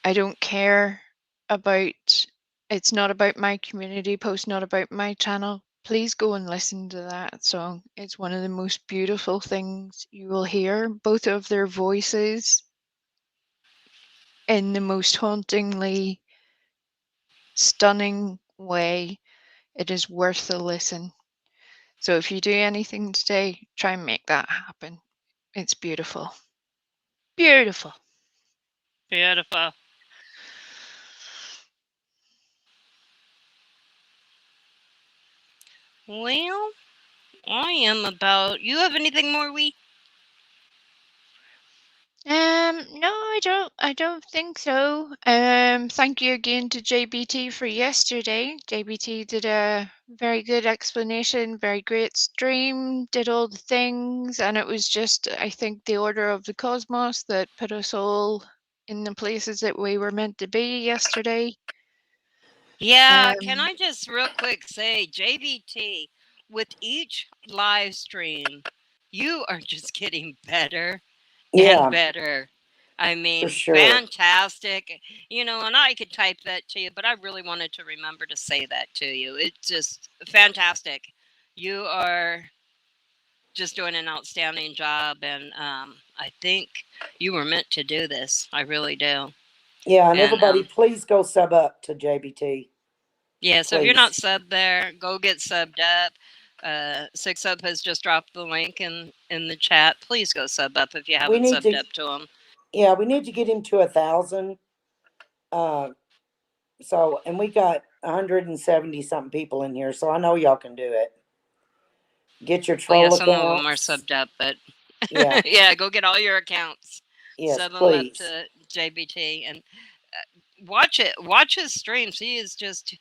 Speaker 3: I don't care about, it's not about my community post, not about my channel. Please go and listen to that song. It's one of the most beautiful things you will hear, both of their voices in the most hauntingly stunning way. It is worth a listen. So if you do anything today, try and make that happen. It's beautiful. Beautiful.
Speaker 1: Beautiful. Well, I am about. You have anything more, Wee?
Speaker 3: No, I don't think so. Thank you again to JBT for yesterday. JBT did a very good explanation, very great stream, did all the things, and it was just, I think, the order of the cosmos that put us all in the places that we were meant to be yesterday.
Speaker 1: Yeah, can I just real quick say, JBT, with each live stream, you are just getting better and better. I mean,
Speaker 5: sure.
Speaker 1: fantastic. You know, and I could type that to you, but I really wanted to remember to say that to you. It's just fantastic. You are just doing an outstanding job, and I think you were meant to do this. I really do.
Speaker 5: Yeah, and everybody, please go sub up to JBT.
Speaker 1: Yeah, so if you're not subbed there, go get subbed up. Six Up has just dropped the link in the chat. Please go sub up if you haven't subbed up to him.
Speaker 5: Yeah, we need to get him to 1,000. So, and we got 170 something people in here, so I know y'all can do it. Get your troll accounts.
Speaker 1: Some of them are subbed up, but
Speaker 5: yeah,
Speaker 1: yeah, go get all your accounts.
Speaker 5: Yes,
Speaker 1: sub them
Speaker 5: please.
Speaker 1: up to JBT and watch it. Watch his streams. He is just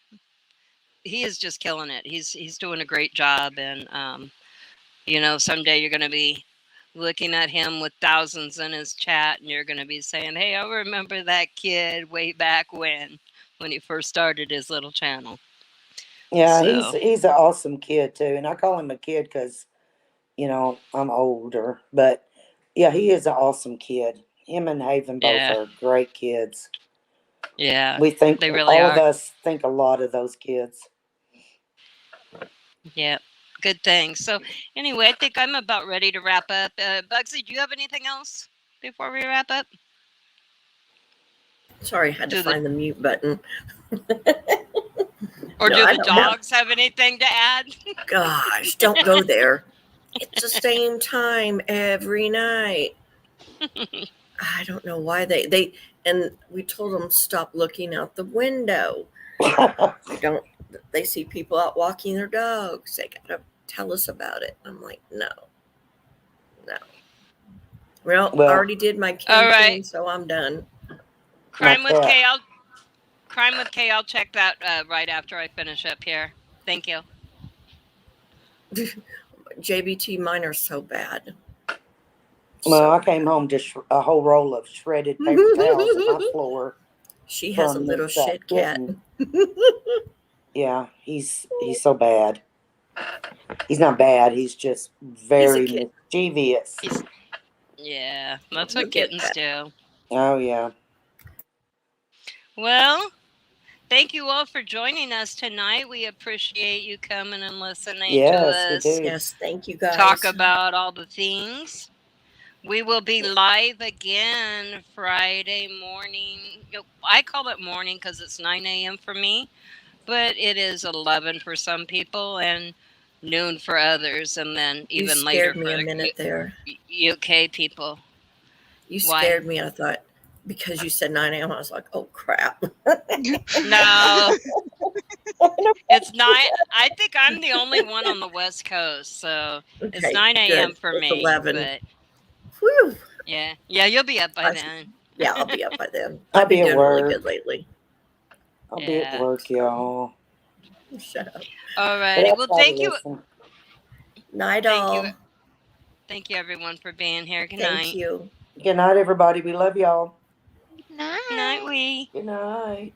Speaker 1: killing it. He's doing a great job, and you know, someday you're going to be looking at him with thousands in his chat, and you're going to be saying, "Hey, I remember that kid way back when he first started his little channel."
Speaker 5: Yeah, so. he's an awesome kid too, and I call him a kid because, you know, I'm older. But yeah, he is an awesome kid. Him and Haven both are great kids.
Speaker 1: Yeah,
Speaker 5: we think
Speaker 1: they really
Speaker 5: all
Speaker 1: are.
Speaker 5: of us think a lot of those kids.
Speaker 1: Yeah, good thing. So anyway, I think I'm about ready to wrap up. Bugsy, do you have anything else before we wrap up?
Speaker 2: Sorry, I had to find the mute button.
Speaker 1: Or do the dogs have anything to add?
Speaker 2: Gosh, don't go there. It's the same time every night. I don't know why they and we told them stop looking out the window. They see people out walking their dogs. They gotta tell us about it. I'm like, no. Well, I already did my campaign, so I'm done.
Speaker 1: Crime with K, I'll check that right after I finish up here. Thank you.
Speaker 2: JBT, mine are so bad.
Speaker 5: Well, I came home to a whole roll of shredded paper towels on my floor.
Speaker 2: She has a
Speaker 5: from
Speaker 2: little
Speaker 5: this,
Speaker 2: shit cat.
Speaker 5: kitten. Yeah, he's so bad. He's not bad. He's just very
Speaker 2: kid.
Speaker 5: mischievous.
Speaker 1: Yeah, that's
Speaker 2: You'll
Speaker 1: what
Speaker 2: get
Speaker 1: kittens
Speaker 2: that.
Speaker 1: do.
Speaker 5: Oh yeah.
Speaker 1: Well, thank you all for joining us tonight. We appreciate you coming and listening to
Speaker 5: Yes, we
Speaker 1: us
Speaker 5: do.
Speaker 2: Yes, thank you guys.
Speaker 1: talk about all the things. We will be live again Friday morning. I call it morning because it's 9 a.m. for me, but it is 11 for some people and noon for others, and then
Speaker 2: You
Speaker 1: even later
Speaker 2: scared me
Speaker 1: for
Speaker 2: a minute there.
Speaker 1: UK people.
Speaker 2: You
Speaker 1: Why?
Speaker 2: scared me. I thought because you said 9 a.m. I was like, oh crap.
Speaker 1: No, it's 9. I think I'm the only one on the West Coast, so it's
Speaker 2: Okay,
Speaker 1: 9 a.m.
Speaker 2: good.
Speaker 1: for
Speaker 2: It's
Speaker 1: me.
Speaker 2: 11.
Speaker 1: But
Speaker 2: Whew.
Speaker 1: yeah, you'll be up by then.
Speaker 2: Yeah, I'll be up by then.
Speaker 5: I'll
Speaker 2: I've been
Speaker 5: be at
Speaker 2: doing really
Speaker 5: work.
Speaker 2: good lately.
Speaker 5: I'll be at work, y'all.
Speaker 2: Shut up.
Speaker 1: All righty. Well, thank you.
Speaker 2: Night
Speaker 1: Thank
Speaker 2: all.
Speaker 1: you. Thank you, everyone, for being here. Good
Speaker 2: Thank
Speaker 1: night.
Speaker 2: you.
Speaker 5: Good night, everybody. We love y'all.
Speaker 3: Night.
Speaker 1: Good night, we.
Speaker 5: Good night.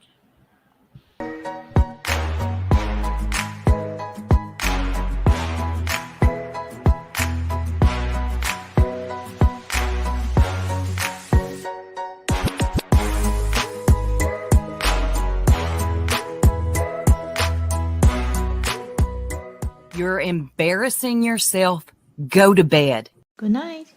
Speaker 9: You're embarrassing yourself. Go to bed.
Speaker 10: Good night.